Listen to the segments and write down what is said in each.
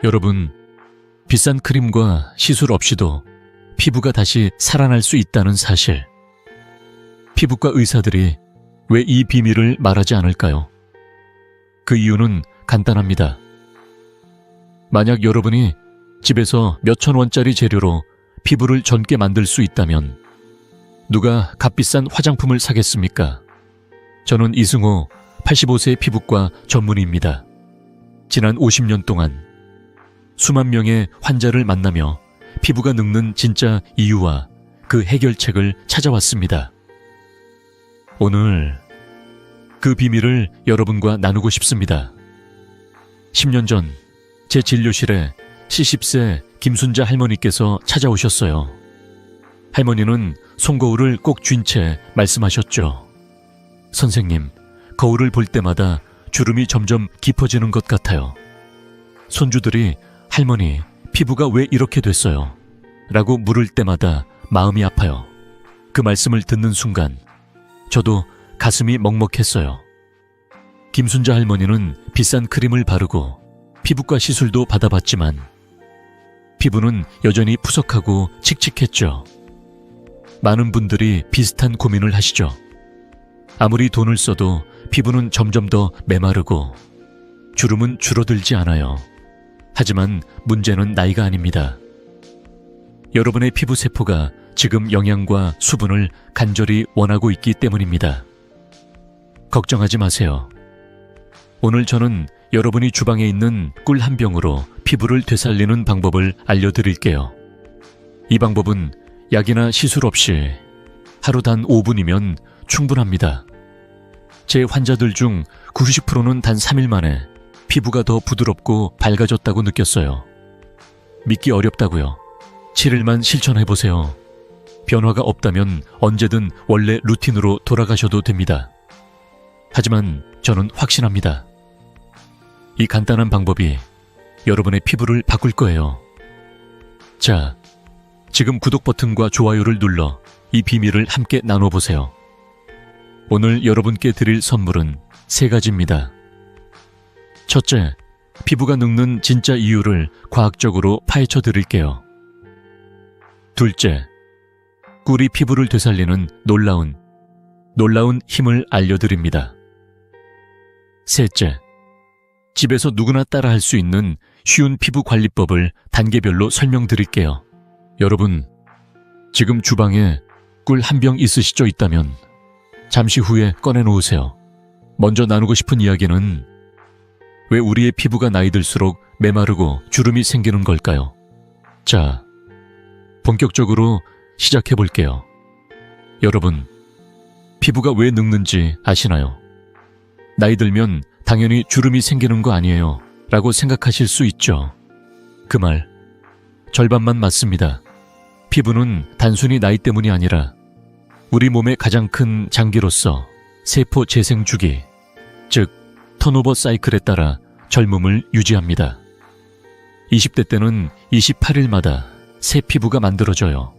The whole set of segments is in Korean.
여러분, 비싼 크림과 시술 없이도 피부가 다시 살아날 수 있다는 사실. 피부과 의사들이 왜 이 비밀을 말하지 않을까요? 그 이유는 간단합니다. 만약 여러분이 집에서 몇천 원짜리 재료로 피부를 젊게 만들 수 있다면 누가 값비싼 화장품을 사겠습니까? 저는 이승호 85세 피부과 전문의입니다. 지난 50년 동안 수만 명의 환자를 만나며 피부가 늙는 진짜 이유와 그 해결책을 찾아왔습니다. 오늘 그 비밀을 여러분과 나누고 싶습니다. 10년 전 제 진료실에 70세 김순자 할머니께서 찾아오셨어요. 할머니는 손거울을 꼭 쥔 채 말씀하셨죠. 선생님, 거울을 볼 때마다 주름이 점점 깊어지는 것 같아요. 손주들이 할머니, 피부가 왜 이렇게 됐어요? 라고 물을 때마다 마음이 아파요. 그 말씀을 듣는 순간 저도 가슴이 먹먹했어요. 김순자 할머니는 비싼 크림을 바르고 피부과 시술도 받아봤지만 피부는 여전히 푸석하고 칙칙했죠. 많은 분들이 비슷한 고민을 하시죠. 아무리 돈을 써도 피부는 점점 더 메마르고 주름은 줄어들지 않아요. 하지만 문제는 나이가 아닙니다. 여러분의 피부 세포가 지금 영양과 수분을 간절히 원하고 있기 때문입니다. 걱정하지 마세요. 오늘 저는 여러분이 주방에 있는 꿀 한 병으로 피부를 되살리는 방법을 알려드릴게요. 이 방법은 약이나 시술 없이 하루 단 5분이면 충분합니다. 제 환자들 중 90%는 단 3일 만에 피부가 더 부드럽고 밝아졌다고 느꼈어요. 믿기 어렵다고요. 7일만 실천해보세요. 변화가 없다면 언제든 원래 루틴으로 돌아가셔도 됩니다. 하지만 저는 확신합니다. 이 간단한 방법이 여러분의 피부를 바꿀 거예요. 자, 지금 구독 버튼과 좋아요를 눌러 이 비밀을 함께 나눠보세요. 오늘 여러분께 드릴 선물은 3가지입니다. 첫째, 피부가 늙는 진짜 이유를 과학적으로 파헤쳐 드릴게요. 둘째, 꿀이 피부를 되살리는 놀라운 힘을 알려드립니다. 셋째, 집에서 누구나 따라할 수 있는 쉬운 피부 관리법을 단계별로 설명드릴게요. 여러분, 지금 주방에 꿀 한 병 있으시죠? 있다면 잠시 후에 꺼내놓으세요. 먼저 나누고 싶은 이야기는 왜 우리의 피부가 나이 들수록 메마르고 주름이 생기는 걸까요? 자, 본격적으로 시작해볼게요. 여러분, 피부가 왜 늙는지 아시나요? 나이 들면 당연히 주름이 생기는 거 아니에요 라고 생각하실 수 있죠. 그 말 절반만 맞습니다. 피부는 단순히 나이 때문이 아니라 우리 몸의 가장 큰 장기로서 세포 재생 주기, 즉 턴오버 사이클에 따라 젊음을 유지합니다. 20대 때는 28일마다 새 피부가 만들어져요.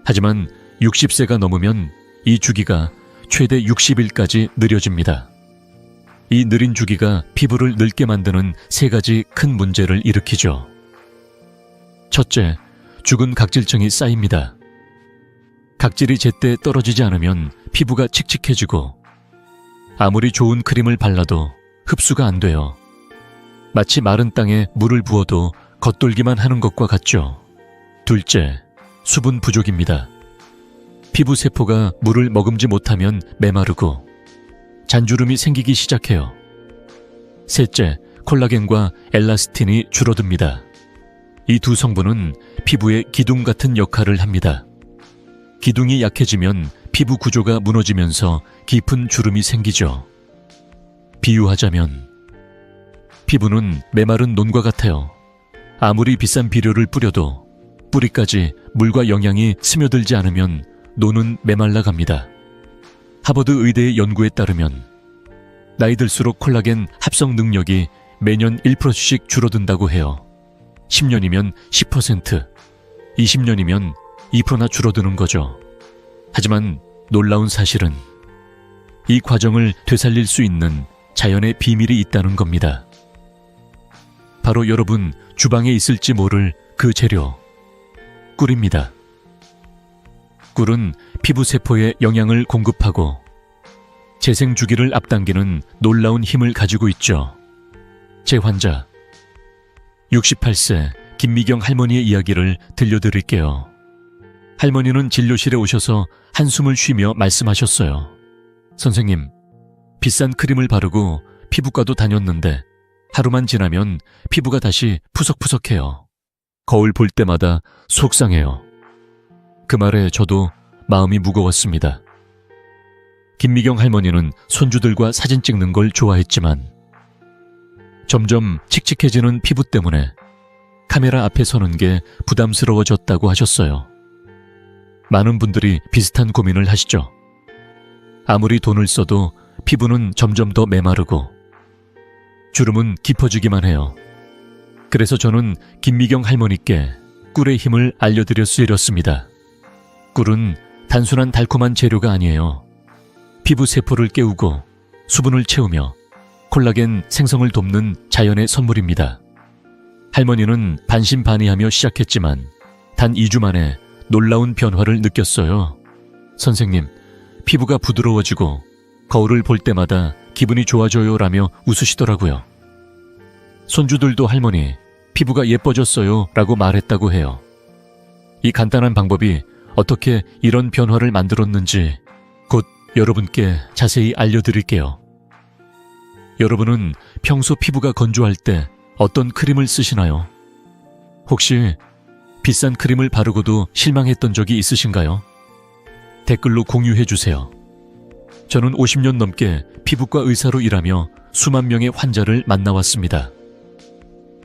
하지만 60세가 넘으면 이 주기가 최대 60일까지 느려집니다. 이 느린 주기가 피부를 늙게 만드는 3가지 큰 문제를 일으키죠. 첫째, 죽은 각질층이 쌓입니다. 각질이 제때 떨어지지 않으면 피부가 칙칙해지고 아무리 좋은 크림을 발라도 흡수가 안 돼요. 마치 마른 땅에 물을 부어도 겉돌기만 하는 것과 같죠. 둘째, 수분 부족입니다. 피부 세포가 물을 머금지 못하면 메마르고 잔주름이 생기기 시작해요. 셋째, 콜라겐과 엘라스틴이 줄어듭니다. 이 두 성분은 피부의 기둥 같은 역할을 합니다. 기둥이 약해지면 피부 구조가 무너지면서 깊은 주름이 생기죠. 비유하자면 피부는 메마른 논과 같아요. 아무리 비싼 비료를 뿌려도 뿌리까지 물과 영양이 스며들지 않으면 논은 메말라 갑니다. 하버드 의대의 연구에 따르면 나이 들수록 콜라겐 합성 능력이 매년 1%씩 줄어든다고 해요. 10년이면 10%, 20년이면 2%나 줄어드는 거죠. 하지만 놀라운 사실은 이 과정을 되살릴 수 있는 자연의 비밀이 있다는 겁니다. 바로 여러분 주방에 있을지 모를 그 재료, 꿀입니다. 꿀은 피부 세포에 영양을 공급하고 재생 주기를 앞당기는 놀라운 힘을 가지고 있죠. 제 환자 68세 김미경 할머니의 이야기를 들려드릴게요. 할머니는 진료실에 오셔서 한숨을 쉬며 말씀하셨어요. 선생님, 비싼 크림을 바르고 피부과도 다녔는데 하루만 지나면 피부가 다시 푸석푸석해요. 거울 볼 때마다 속상해요. 그 말에 저도 마음이 무거웠습니다. 김미경 할머니는 손주들과 사진 찍는 걸 좋아했지만 점점 칙칙해지는 피부 때문에 카메라 앞에 서는 게 부담스러워졌다고 하셨어요. 많은 분들이 비슷한 고민을 하시죠. 아무리 돈을 써도 피부는 점점 더 메마르고 주름은 깊어지기만 해요. 그래서 저는 김미경 할머니께 꿀의 힘을 알려드렸습니다. 꿀은 단순한 달콤한 재료가 아니에요. 피부 세포를 깨우고 수분을 채우며 콜라겐 생성을 돕는 자연의 선물입니다. 할머니는 반신반의하며 시작했지만 단 2주 만에 놀라운 변화를 느꼈어요. 선생님, 피부가 부드러워지고 거울을 볼 때마다 기분이 좋아져요 라며 웃으시더라고요. 손주들도 할머니, 피부가 예뻐졌어요 라고 말했다고 해요. 이 간단한 방법이 어떻게 이런 변화를 만들었는지 곧 여러분께 자세히 알려드릴게요. 여러분은 평소 피부가 건조할 때 어떤 크림을 쓰시나요? 혹시 비싼 크림을 바르고도 실망했던 적이 있으신가요? 댓글로 공유해 주세요. 저는 50년 넘게 피부과 의사로 일하며 수만 명의 환자를 만나왔습니다.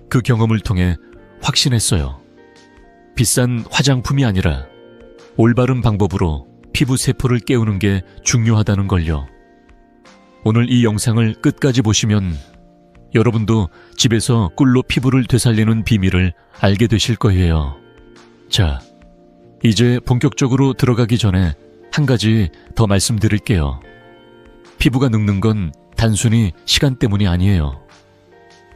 그 경험을 통해 확신했어요. 비싼 화장품이 아니라 올바른 방법으로 피부 세포를 깨우는 게 중요하다는 걸요. 오늘 이 영상을 끝까지 보시면 여러분도 집에서 꿀로 피부를 되살리는 비밀을 알게 되실 거예요. 자, 이제 본격적으로 들어가기 전에 한 가지 더 말씀드릴게요. 피부가 늙는 건 단순히 시간 때문이 아니에요.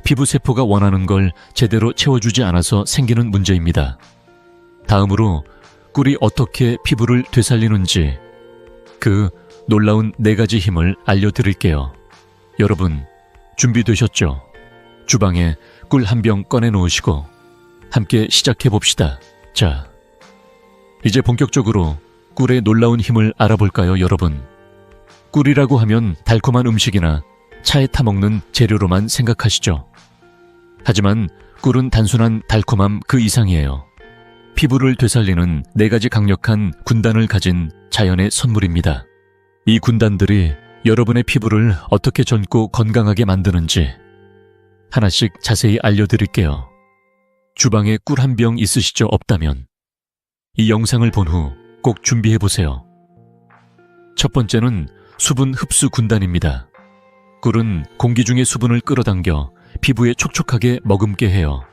피부 세포가 원하는 걸 제대로 채워주지 않아서 생기는 문제입니다. 다음으로 꿀이 어떻게 피부를 되살리는지 그 놀라운 4가지 힘을 알려드릴게요. 여러분, 준비되셨죠? 주방에 꿀 한 병 꺼내 놓으시고 함께 시작해 봅시다. 자, 이제 본격적으로 꿀의 놀라운 힘을 알아볼까요, 여러분? 꿀이라고 하면 달콤한 음식이나 차에 타먹는 재료로만 생각하시죠. 하지만 꿀은 단순한 달콤함 그 이상이에요. 피부를 되살리는 4가지 강력한 군단을 가진 자연의 선물입니다. 이 군단들이 여러분의 피부를 어떻게 젊고 건강하게 만드는지 하나씩 자세히 알려드릴게요. 주방에 꿀 한 병 있으시죠? 없다면 이 영상을 본 후 꼭 준비해보세요. 첫 번째는 수분 흡수 군단입니다. 꿀은 공기 중의 수분을 끌어당겨 피부에 촉촉하게 머금게 해요.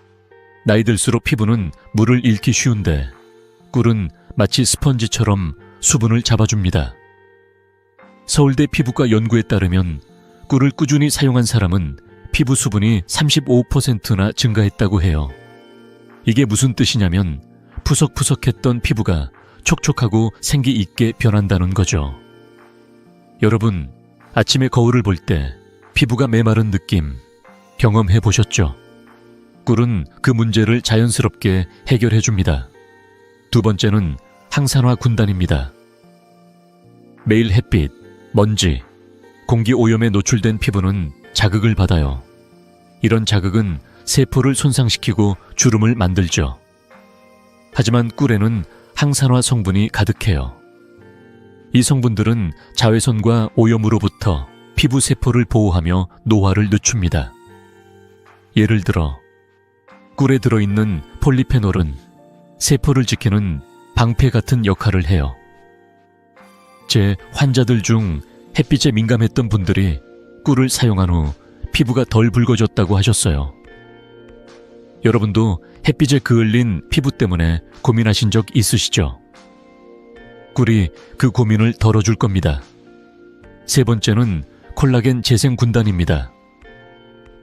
나이 들수록 피부는 물을 잃기 쉬운데 꿀은 마치 스펀지처럼 수분을 잡아줍니다. 서울대 피부과 연구에 따르면 꿀을 꾸준히 사용한 사람은 피부 수분이 35%나 증가했다고 해요. 이게 무슨 뜻이냐면 푸석푸석했던 피부가 촉촉하고 생기 있게 변한다는 거죠. 여러분, 아침에 거울을 볼 때 피부가 메마른 느낌 경험해 보셨죠? 꿀은 그 문제를 자연스럽게 해결해 줍니다. 두 번째는 항산화 군단입니다. 매일 햇빛, 먼지, 공기 오염에 노출된 피부는 자극을 받아요. 이런 자극은 세포를 손상시키고 주름을 만들죠. 하지만 꿀에는 항산화 성분이 가득해요. 이 성분들은 자외선과 오염으로부터 피부 세포를 보호하며 노화를 늦춥니다. 예를 들어 꿀에 들어있는 폴리페놀은 세포를 지키는 방패 같은 역할을 해요. 제 환자들 중 햇빛에 민감했던 분들이 꿀을 사용한 후 피부가 덜 붉어졌다고 하셨어요. 여러분도 햇빛에 그을린 피부 때문에 고민하신 적 있으시죠? 꿀이 그 고민을 덜어줄 겁니다. 세 번째는 콜라겐 재생 군단입니다.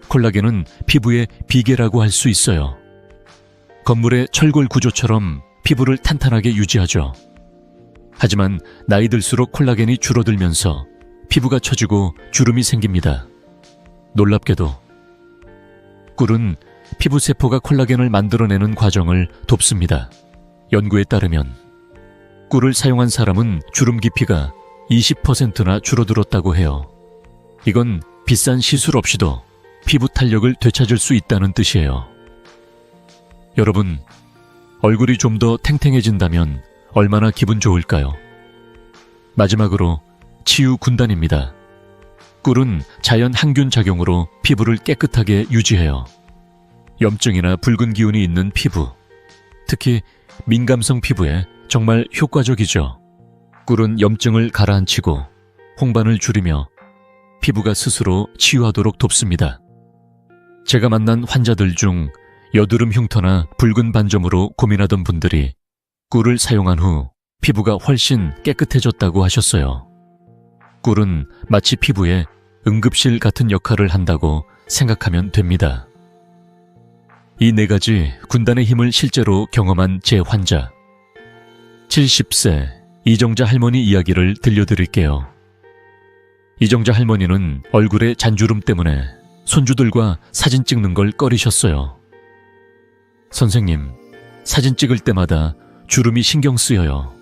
콜라겐은 피부의 비계라고 할 수 있어요. 건물의 철골 구조처럼 피부를 탄탄하게 유지하죠. 하지만 나이 들수록 콜라겐이 줄어들면서 피부가 처지고 주름이 생깁니다. 놀랍게도 꿀은 피부 세포가 콜라겐을 만들어내는 과정을 돕습니다. 연구에 따르면 꿀을 사용한 사람은 주름 깊이가 20%나 줄어들었다고 해요. 이건 비싼 시술 없이도 피부 탄력을 되찾을 수 있다는 뜻이에요. 여러분, 얼굴이 좀 더 탱탱해진다면 얼마나 기분 좋을까요? 마지막으로 치유 군단입니다. 꿀은 자연 항균 작용으로 피부를 깨끗하게 유지해요. 염증이나 붉은 기운이 있는 피부, 특히 민감성 피부에 정말 효과적이죠. 꿀은 염증을 가라앉히고 홍반을 줄이며 피부가 스스로 치유하도록 돕습니다. 제가 만난 환자들 중 여드름 흉터나 붉은 반점으로 고민하던 분들이 꿀을 사용한 후 피부가 훨씬 깨끗해졌다고 하셨어요. 꿀은 마치 피부에 응급실 같은 역할을 한다고 생각하면 됩니다. 이 4가지 군단의 힘을 실제로 경험한 제 환자, 70세 이정자 할머니 이야기를 들려드릴게요. 이정자 할머니는 얼굴에 잔주름 때문에 손주들과 사진 찍는 걸 꺼리셨어요. 선생님, 사진 찍을 때마다 주름이 신경 쓰여요.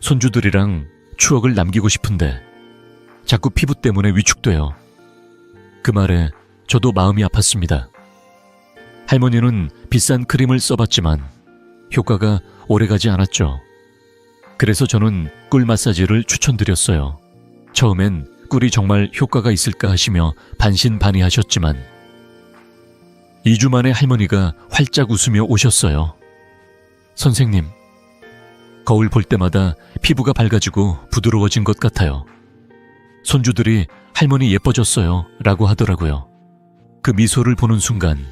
손주들이랑 추억을 남기고 싶은데 자꾸 피부 때문에 위축돼요. 그 말에 저도 마음이 아팠습니다. 할머니는 비싼 크림을 써봤지만 효과가 오래가지 않았죠. 그래서 저는 꿀 마사지를 추천드렸어요. 처음엔 꿀이 정말 효과가 있을까 하시며 반신반의하셨지만 2주 만에 할머니가 활짝 웃으며 오셨어요. 선생님, 거울 볼 때마다 피부가 밝아지고 부드러워진 것 같아요. 손주들이 할머니 예뻐졌어요 라고 하더라고요. 그 미소를 보는 순간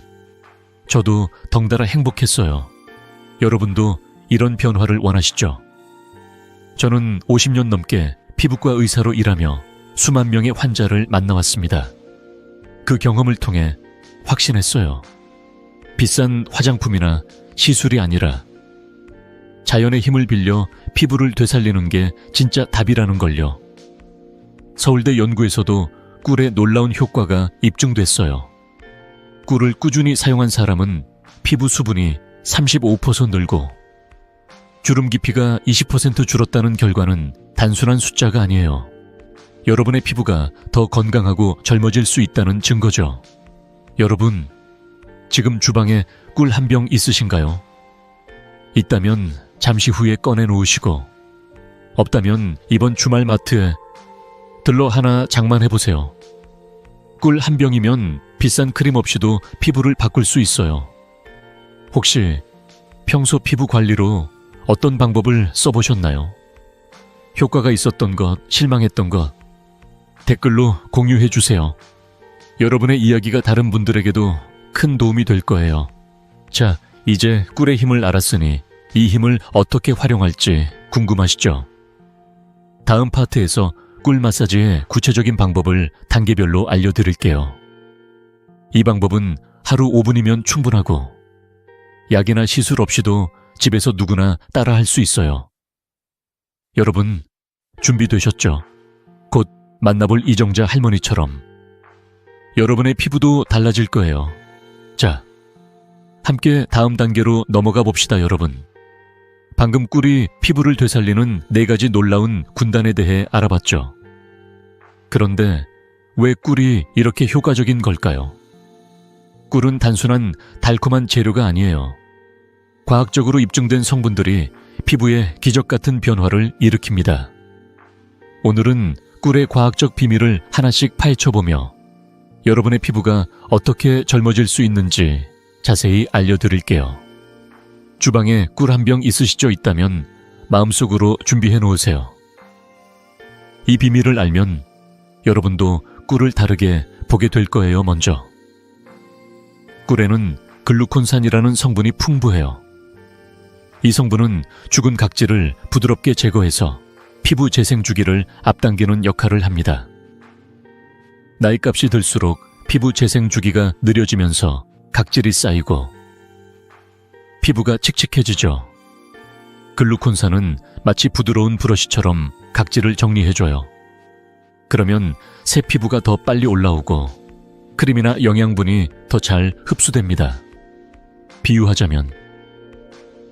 저도 덩달아 행복했어요. 여러분도 이런 변화를 원하시죠? 저는 50년 넘게 피부과 의사로 일하며 수만 명의 환자를 만나왔습니다. 그 경험을 통해 확신했어요. 비싼 화장품이나 시술이 아니라 자연의 힘을 빌려 피부를 되살리는 게 진짜 답이라는 걸요. 서울대 연구에서도 꿀의 놀라운 효과가 입증됐어요. 꿀을 꾸준히 사용한 사람은 피부 수분이 35% 늘고 주름 깊이가 20% 줄었다는 결과는 단순한 숫자가 아니에요. 여러분의 피부가 더 건강하고 젊어질 수 있다는 증거죠. 여러분, 지금 주방에 꿀 한 병 있으신가요? 있다면 잠시 후에 꺼내놓으시고, 없다면 이번 주말 마트에 들러 하나 장만해보세요. 꿀 한 병이면 비싼 크림 없이도 피부를 바꿀 수 있어요. 혹시 평소 피부 관리로 어떤 방법을 써보셨나요? 효과가 있었던 것, 실망했던 것 댓글로 공유해주세요. 여러분의 이야기가 다른 분들에게도 큰 도움이 될 거예요. 자, 이제 꿀의 힘을 알았으니 이 힘을 어떻게 활용할지 궁금하시죠? 다음 파트에서 꿀 마사지의 구체적인 방법을 단계별로 알려드릴게요. 이 방법은 하루 5분이면 충분하고 약이나 시술 없이도 집에서 누구나 따라 할 수 있어요. 여러분, 준비되셨죠? 곧 만나볼 이정자 할머니처럼 여러분의 피부도 달라질 거예요. 자, 함께 다음 단계로 넘어가 봅시다, 여러분. 방금 꿀이 피부를 되살리는 4가지 놀라운 군단에 대해 알아봤죠. 그런데 왜 꿀이 이렇게 효과적인 걸까요? 꿀은 단순한 달콤한 재료가 아니에요. 과학적으로 입증된 성분들이 피부에 기적 같은 변화를 일으킵니다. 오늘은 꿀의 과학적 비밀을 하나씩 파헤쳐보며 여러분의 피부가 어떻게 젊어질 수 있는지 자세히 알려드릴게요. 주방에 꿀 한 병 있으시죠? 있다면 마음속으로 준비해 놓으세요. 이 비밀을 알면 여러분도 꿀을 다르게 보게 될 거예요. 먼저, 꿀에는 글루콘산이라는 성분이 풍부해요. 이 성분은 죽은 각질을 부드럽게 제거해서 피부 재생 주기를 앞당기는 역할을 합니다. 나이값이 들수록 피부 재생 주기가 느려지면서 각질이 쌓이고 피부가 칙칙해지죠. 글루콘산은 마치 부드러운 브러쉬처럼 각질을 정리해줘요. 그러면 새 피부가 더 빨리 올라오고 크림이나 영양분이 더 잘 흡수됩니다. 비유하자면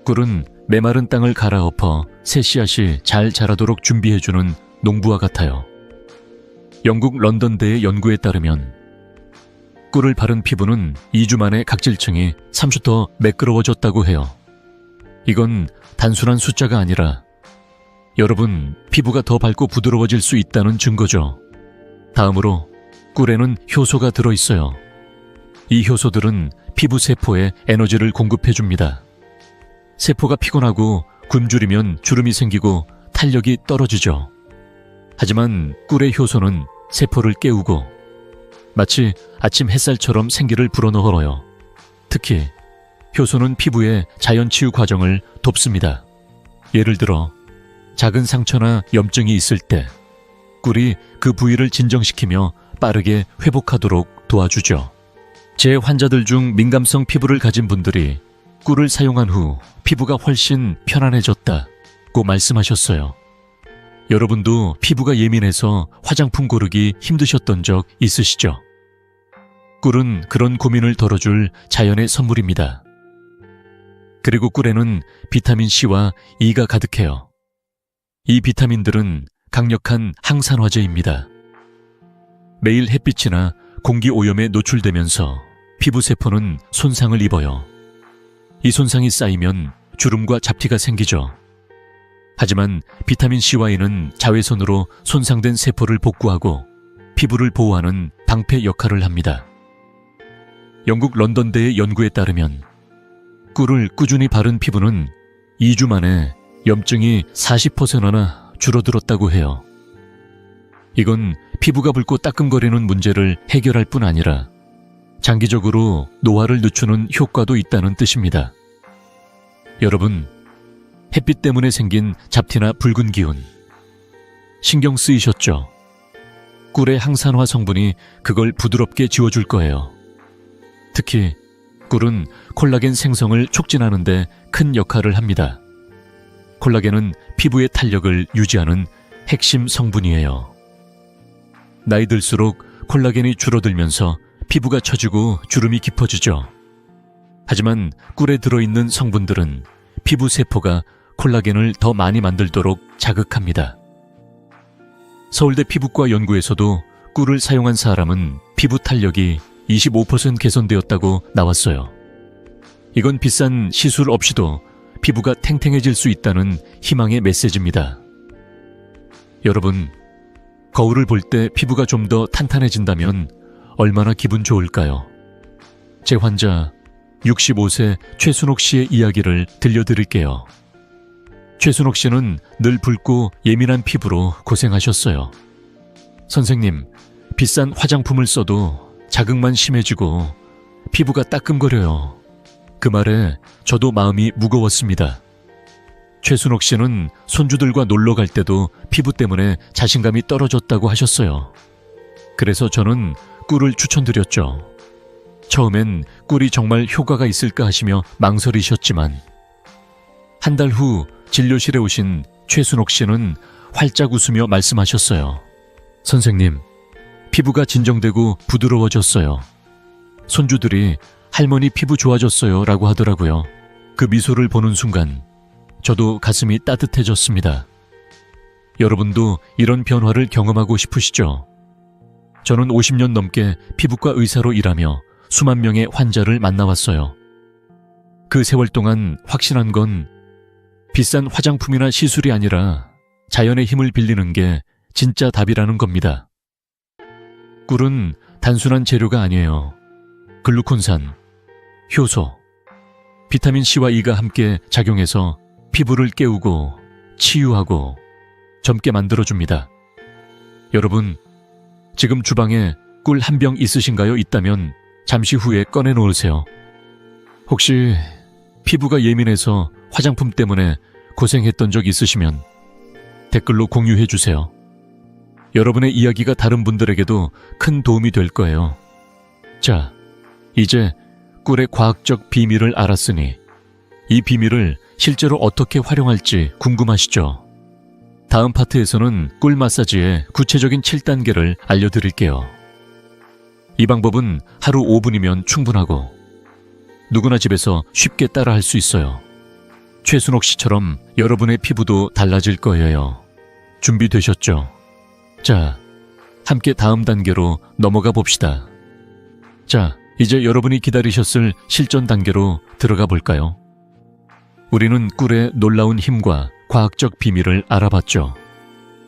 꿀은 메마른 땅을 갈아엎어 새 씨앗이 잘 자라도록 준비해주는 농부와 같아요. 영국 런던대의 연구에 따르면 꿀을 바른 피부는 2주 만에 각질층이 3주 더 매끄러워졌다고 해요. 이건 단순한 숫자가 아니라 여러분 피부가 더 밝고 부드러워질 수 있다는 증거죠. 다음으로 꿀에는 효소가 들어있어요. 이 효소들은 피부 세포에 에너지를 공급해줍니다. 세포가 피곤하고 굶주리면 주름이 생기고 탄력이 떨어지죠. 하지만 꿀의 효소는 세포를 깨우고 마치 아침 햇살처럼 생기를 불어넣어요. 특히 효소는 피부의 자연치유 과정을 돕습니다. 예를 들어 작은 상처나 염증이 있을 때 꿀이 그 부위를 진정시키며 빠르게 회복하도록 도와주죠. 제 환자들 중 민감성 피부를 가진 분들이 꿀을 사용한 후 피부가 훨씬 편안해졌다고 말씀하셨어요. 여러분도 피부가 예민해서 화장품 고르기 힘드셨던 적 있으시죠? 꿀은 그런 고민을 덜어줄 자연의 선물입니다. 그리고 꿀에는 비타민 C와 E가 가득해요. 이 비타민들은 강력한 항산화제입니다. 매일 햇빛이나 공기 오염에 노출되면서 피부 세포는 손상을 입어요. 이 손상이 쌓이면 주름과 잡티가 생기죠. 하지만 비타민 C와 E는 자외선으로 손상된 세포를 복구하고 피부를 보호하는 방패 역할을 합니다. 영국 런던대의 연구에 따르면 꿀을 꾸준히 바른 피부는 2주 만에 염증이 40%나 줄어들었다고 해요. 이건 피부가 붉고 따끔거리는 문제를 해결할 뿐 아니라 장기적으로 노화를 늦추는 효과도 있다는 뜻입니다. 여러분, 햇빛 때문에 생긴 잡티나 붉은 기운 신경 쓰이셨죠? 꿀의 항산화 성분이 그걸 부드럽게 지워줄 거예요. 특히 꿀은 콜라겐 생성을 촉진하는 데 큰 역할을 합니다. 콜라겐은 피부의 탄력을 유지하는 핵심 성분이에요. 나이 들수록 콜라겐이 줄어들면서 피부가 처지고 주름이 깊어지죠. 하지만 꿀에 들어있는 성분들은 피부 세포가 콜라겐을 더 많이 만들도록 자극합니다. 서울대 피부과 연구에서도 꿀을 사용한 사람은 피부 탄력이 25% 개선되었다고 나왔어요. 이건 비싼 시술 없이도 피부가 탱탱해질 수 있다는 희망의 메시지입니다. 여러분, 거울을 볼 때 피부가 좀 더 탄탄해진다면 얼마나 기분 좋을까요? 제 환자 65세 최순옥 씨의 이야기를 들려드릴게요. 최순옥 씨는 늘 붉고 예민한 피부로 고생하셨어요. 선생님, 비싼 화장품을 써도 자극만 심해지고 피부가 따끔거려요. 그 말에 저도 마음이 무거웠습니다. 최순옥 씨는 손주들과 놀러 갈 때도 피부 때문에 자신감이 떨어졌다고 하셨어요. 그래서 저는 꿀을 추천드렸죠. 처음엔 꿀이 정말 효과가 있을까 하시며 망설이셨지만 한 달 후 진료실에 오신 최순옥 씨는 활짝 웃으며 말씀하셨어요. 선생님, 피부가 진정되고 부드러워졌어요. 손주들이 할머니 피부 좋아졌어요 라고 하더라고요. 그 미소를 보는 순간 저도 가슴이 따뜻해졌습니다. 여러분도 이런 변화를 경험하고 싶으시죠? 저는 50년 넘게 피부과 의사로 일하며 수만 명의 환자를 만나왔어요. 그 세월 동안 확신한 건 비싼 화장품이나 시술이 아니라 자연의 힘을 빌리는 게 진짜 답이라는 겁니다. 꿀은 단순한 재료가 아니에요. 글루콘산, 효소, 비타민 C와 E가 함께 작용해서 피부를 깨우고 치유하고 젊게 만들어줍니다. 여러분, 지금 주방에 꿀 한 병 있으신가요? 있다면 잠시 후에 꺼내놓으세요. 혹시 피부가 예민해서 화장품 때문에 고생했던 적 있으시면 댓글로 공유해주세요. 여러분의 이야기가 다른 분들에게도 큰 도움이 될 거예요. 자, 이제 꿀의 과학적 비밀을 알았으니 이 비밀을 실제로 어떻게 활용할지 궁금하시죠? 다음 파트에서는 꿀 마사지의 구체적인 7단계를 알려드릴게요. 이 방법은 하루 5분이면 충분하고 누구나 집에서 쉽게 따라 할 수 있어요. 최순옥 씨처럼 여러분의 피부도 달라질 거예요. 준비되셨죠? 자, 함께 다음 단계로 넘어가 봅시다. 자, 이제 여러분이 기다리셨을 실전 단계로 들어가 볼까요? 우리는 꿀의 놀라운 힘과 과학적 비밀을 알아봤죠.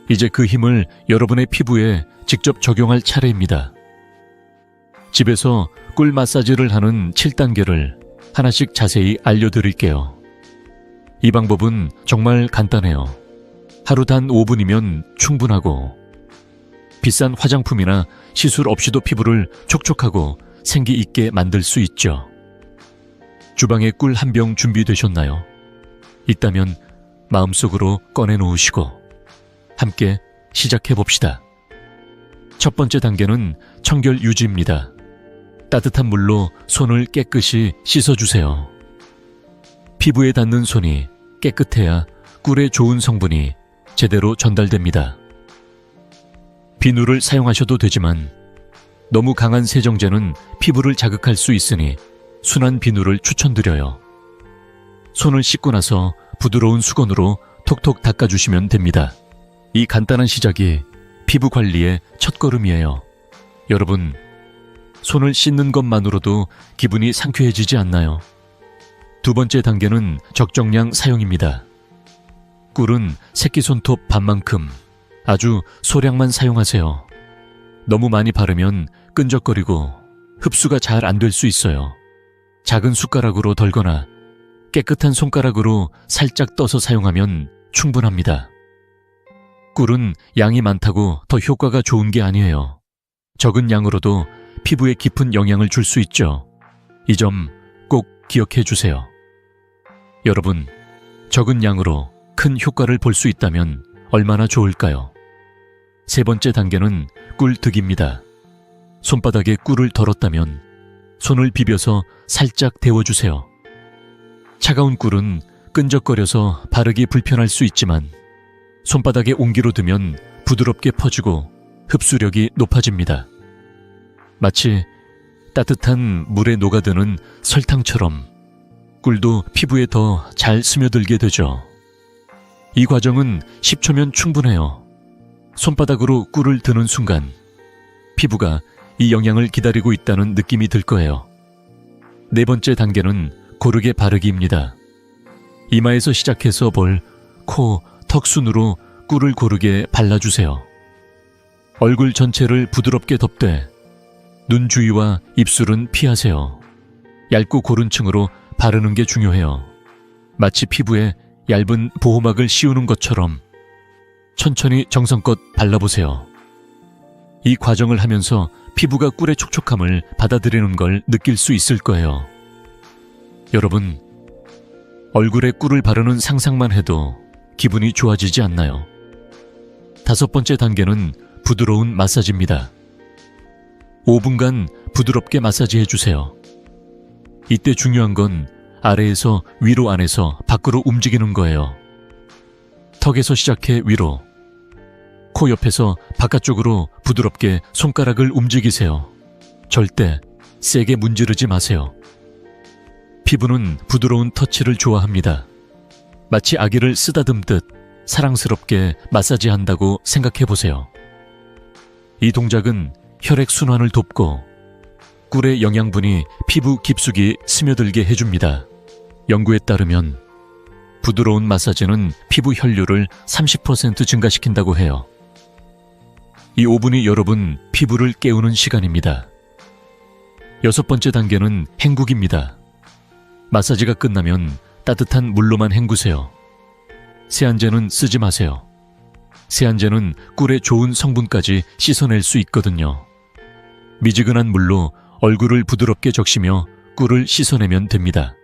이제 그 힘을 여러분의 피부에 직접 적용할 차례입니다. 집에서 꿀 마사지를 하는 7단계를 하나씩 자세히 알려드릴게요. 이 방법은 정말 간단해요. 하루 단 5분이면 충분하고 비싼 화장품이나 시술 없이도 피부를 촉촉하고 생기 있게 만들 수 있죠. 주방에 꿀 한 병 준비되셨나요? 있다면 마음속으로 꺼내놓으시고 함께 시작해봅시다. 첫 번째 단계는 청결 유지입니다. 따뜻한 물로 손을 깨끗이 씻어주세요. 피부에 닿는 손이 깨끗해야 꿀의 좋은 성분이 제대로 전달됩니다. 비누를 사용하셔도 되지만 너무 강한 세정제는 피부를 자극할 수 있으니 순한 비누를 추천드려요. 손을 씻고 나서 부드러운 수건으로 톡톡 닦아주시면 됩니다. 이 간단한 시작이 피부 관리의 첫걸음이에요. 여러분, 손을 씻는 것만으로도 기분이 상쾌해지지 않나요? 두 번째 단계는 적정량 사용입니다. 꿀은 새끼손톱 반만큼 아주 소량만 사용하세요. 너무 많이 바르면 끈적거리고 흡수가 잘 안 될 수 있어요. 작은 숟가락으로 덜거나 깨끗한 손가락으로 살짝 떠서 사용하면 충분합니다. 꿀은 양이 많다고 더 효과가 좋은 게 아니에요. 적은 양으로도 피부에 깊은 영향을 줄 수 있죠. 이 점 꼭 기억해 주세요. 여러분, 적은 양으로 큰 효과를 볼 수 있다면 얼마나 좋을까요? 세 번째 단계는 꿀득입니다. 손바닥에 꿀을 덜었다면 손을 비벼서 살짝 데워주세요. 차가운 꿀은 끈적거려서 바르기 불편할 수 있지만 손바닥에 온기로 두면 부드럽게 퍼지고 흡수력이 높아집니다. 마치 따뜻한 물에 녹아드는 설탕처럼 꿀도 피부에 더 잘 스며들게 되죠. 이 과정은 10초면 충분해요. 손바닥으로 꿀을 드는 순간 피부가 이 영향을 기다리고 있다는 느낌이 들 거예요. 네 번째 단계는 고르게 바르기입니다. 이마에서 시작해서 볼, 코, 턱 순으로 꿀을 고르게 발라주세요. 얼굴 전체를 부드럽게 덮되 눈 주위와 입술은 피하세요. 얇고 고른 층으로 바르는 게 중요해요. 마치 피부에 얇은 보호막을 씌우는 것처럼 천천히 정성껏 발라보세요. 이 과정을 하면서 피부가 꿀의 촉촉함을 받아들이는 걸 느낄 수 있을 거예요. 여러분, 얼굴에 꿀을 바르는 상상만 해도 기분이 좋아지지 않나요? 다섯 번째 단계는 부드러운 마사지입니다. 5분간 부드럽게 마사지 해주세요. 이때 중요한 건 아래에서 위로 안에서 밖으로 움직이는 거예요. 턱에서 시작해 위로, 코 옆에서 바깥쪽으로 부드럽게 손가락을 움직이세요. 절대 세게 문지르지 마세요. 피부는 부드러운 터치를 좋아합니다. 마치 아기를 쓰다듬듯 사랑스럽게 마사지한다고 생각해 보세요. 이 동작은 혈액순환을 돕고 꿀의 영양분이 피부 깊숙이 스며들게 해줍니다. 연구에 따르면 부드러운 마사지는 피부 혈류를 30% 증가시킨다고 해요. 이 5분이 여러분 피부를 깨우는 시간입니다. 여섯 번째 단계는 헹구기입니다. 마사지가 끝나면 따뜻한 물로만 헹구세요. 세안제는 쓰지 마세요. 세안제는 꿀의 좋은 성분까지 씻어낼 수 있거든요. 미지근한 물로 얼굴을 부드럽게 적시며 꿀을 씻어내면 됩니다.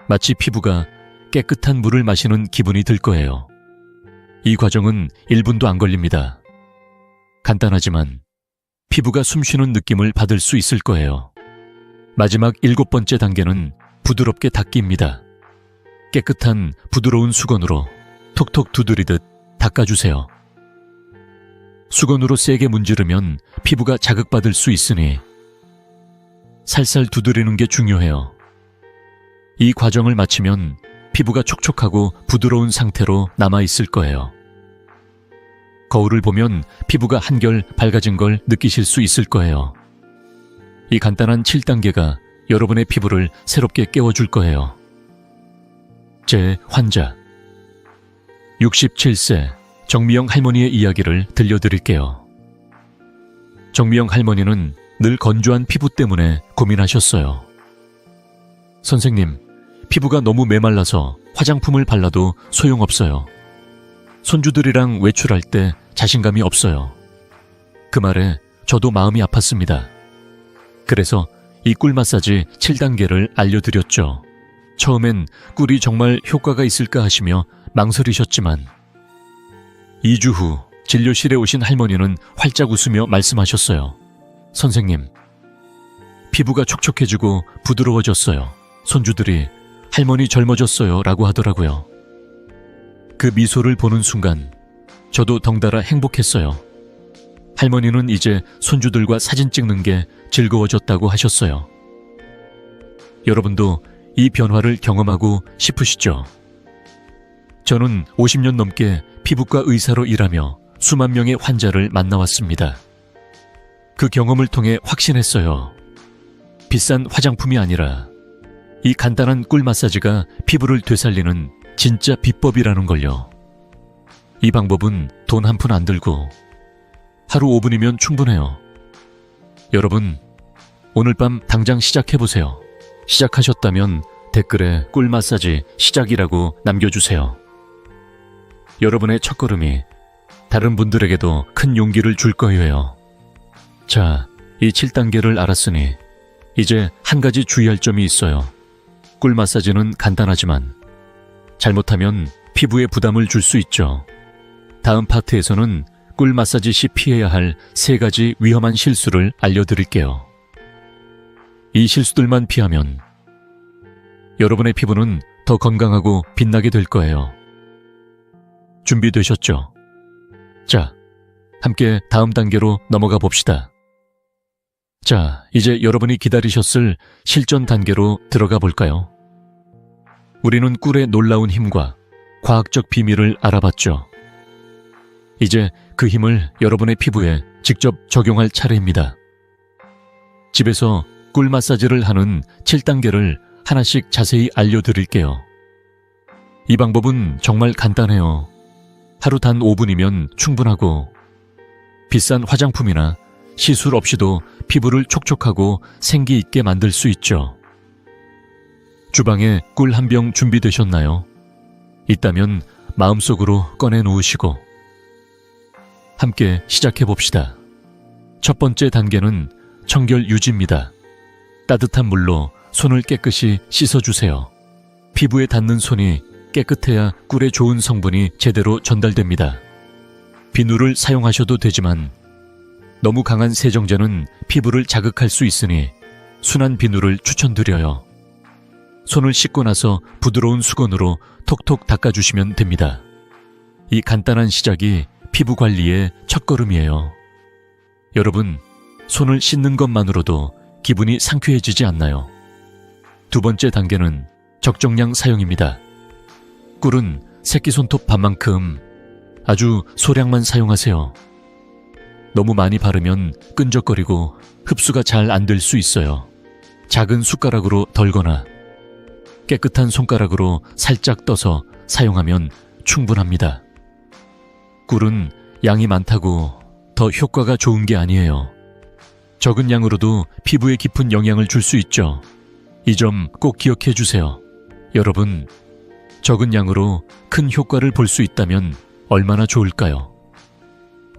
마치 피부가 깨끗한 물을 마시는 기분이 들 거예요. 이 과정은 1분도 안 걸립니다. 간단하지만 피부가 숨쉬는 느낌을 받을 수 있을 거예요. 마지막 7번째 단계는 부드럽게 닦기입니다. 깨끗한 부드러운 수건으로 톡톡 두드리듯 닦아주세요. 수건으로 세게 문지르면 피부가 자극받을 수 있으니 살살 두드리는 게 중요해요. 이 과정을 마치면 피부가 촉촉하고 부드러운 상태로 남아있을 거예요. 거울을 보면 피부가 한결 밝아진 걸 느끼실 수 있을 거예요. 이 간단한 7단계가 여러분의 피부를 새롭게 깨워줄 거예요. 제 환자 67세 정미영 할머니의 이야기를 들려드릴게요. 정미영 할머니는 늘 건조한 피부 때문에 고민하셨어요. 선생님, 피부가 너무 메말라서 화장품을 발라도 소용없어요. 손주들이랑 외출할 때 자신감이 없어요. 그 말에 저도 마음이 아팠습니다. 그래서 이 꿀 마사지 7단계를 알려드렸죠. 처음엔 꿀이 정말 효과가 있을까 하시며 망설이셨지만 2주 후 진료실에 오신 할머니는 활짝 웃으며 말씀하셨어요. 선생님, 피부가 촉촉해지고 부드러워졌어요. 손주들이 할머니 젊어졌어요 라고 하더라고요. 그 미소를 보는 순간 저도 덩달아 행복했어요. 할머니는 이제 손주들과 사진 찍는 게 즐거워졌다고 하셨어요. 여러분도 이 변화를 경험하고 싶으시죠? 저는 50년 넘게 피부과 의사로 일하며 수만 명의 환자를 만나왔습니다. 그 경험을 통해 확신했어요. 비싼 화장품이 아니라 이 간단한 꿀 마사지가 피부를 되살리는 진짜 비법이라는 걸요. 이 방법은 돈 한 푼 안 들고 하루 5분이면 충분해요. 여러분, 오늘 밤 당장 시작해보세요. 시작하셨다면 댓글에 꿀 마사지 시작이라고 남겨주세요. 여러분의 첫걸음이 다른 분들에게도 큰 용기를 줄 거예요. 자, 이 7단계를 알았으니 이제 한 가지 주의할 점이 있어요. 꿀 마사지는 간단하지만 잘못하면 피부에 부담을 줄 수 있죠. 다음 파트에서는 꿀 마사지 시 피해야 할 3가지 위험한 실수를 알려드릴게요. 이 실수들만 피하면 여러분의 피부는 더 건강하고 빛나게 될 거예요. 준비되셨죠? 자, 함께 다음 단계로 넘어가 봅시다. 자, 이제 여러분이 기다리셨을 실전 단계로 들어가 볼까요? 우리는 꿀의 놀라운 힘과 과학적 비밀을 알아봤죠. 이제 그 힘을 여러분의 피부에 직접 적용할 차례입니다. 집에서 꿀 마사지를 하는 7단계를 하나씩 자세히 알려드릴게요. 이 방법은 정말 간단해요. 하루 단 5분이면 충분하고 비싼 화장품이나 시술 없이도 피부를 촉촉하고 생기 있게 만들 수 있죠. 주방에 꿀 한 병 준비되셨나요? 있다면 마음속으로 꺼내 놓으시고 함께 시작해 봅시다. 첫 번째 단계는 청결 유지입니다. 따뜻한 물로 손을 깨끗이 씻어주세요. 피부에 닿는 손이 깨끗해야 꿀의 좋은 성분이 제대로 전달됩니다. 비누를 사용하셔도 되지만 너무 강한 세정제는 피부를 자극할 수 있으니 순한 비누를 추천드려요. 손을 씻고 나서 부드러운 수건으로 톡톡 닦아주시면 됩니다. 이 간단한 시작이 피부 관리의 첫걸음이에요. 여러분, 손을 씻는 것만으로도 기분이 상쾌해지지 않나요? 두 번째 단계는 적정량 사용입니다. 꿀은 새끼손톱 반만큼 아주 소량만 사용하세요. 너무 많이 바르면 끈적거리고 흡수가 잘 안 될 수 있어요. 작은 숟가락으로 덜거나 깨끗한 손가락으로 살짝 떠서 사용하면 충분합니다. 꿀은 양이 많다고 더 효과가 좋은 게 아니에요. 적은 양으로도 피부에 깊은 영향을 줄 수 있죠. 이 점 꼭 기억해 주세요. 여러분, 적은 양으로 큰 효과를 볼 수 있다면 얼마나 좋을까요?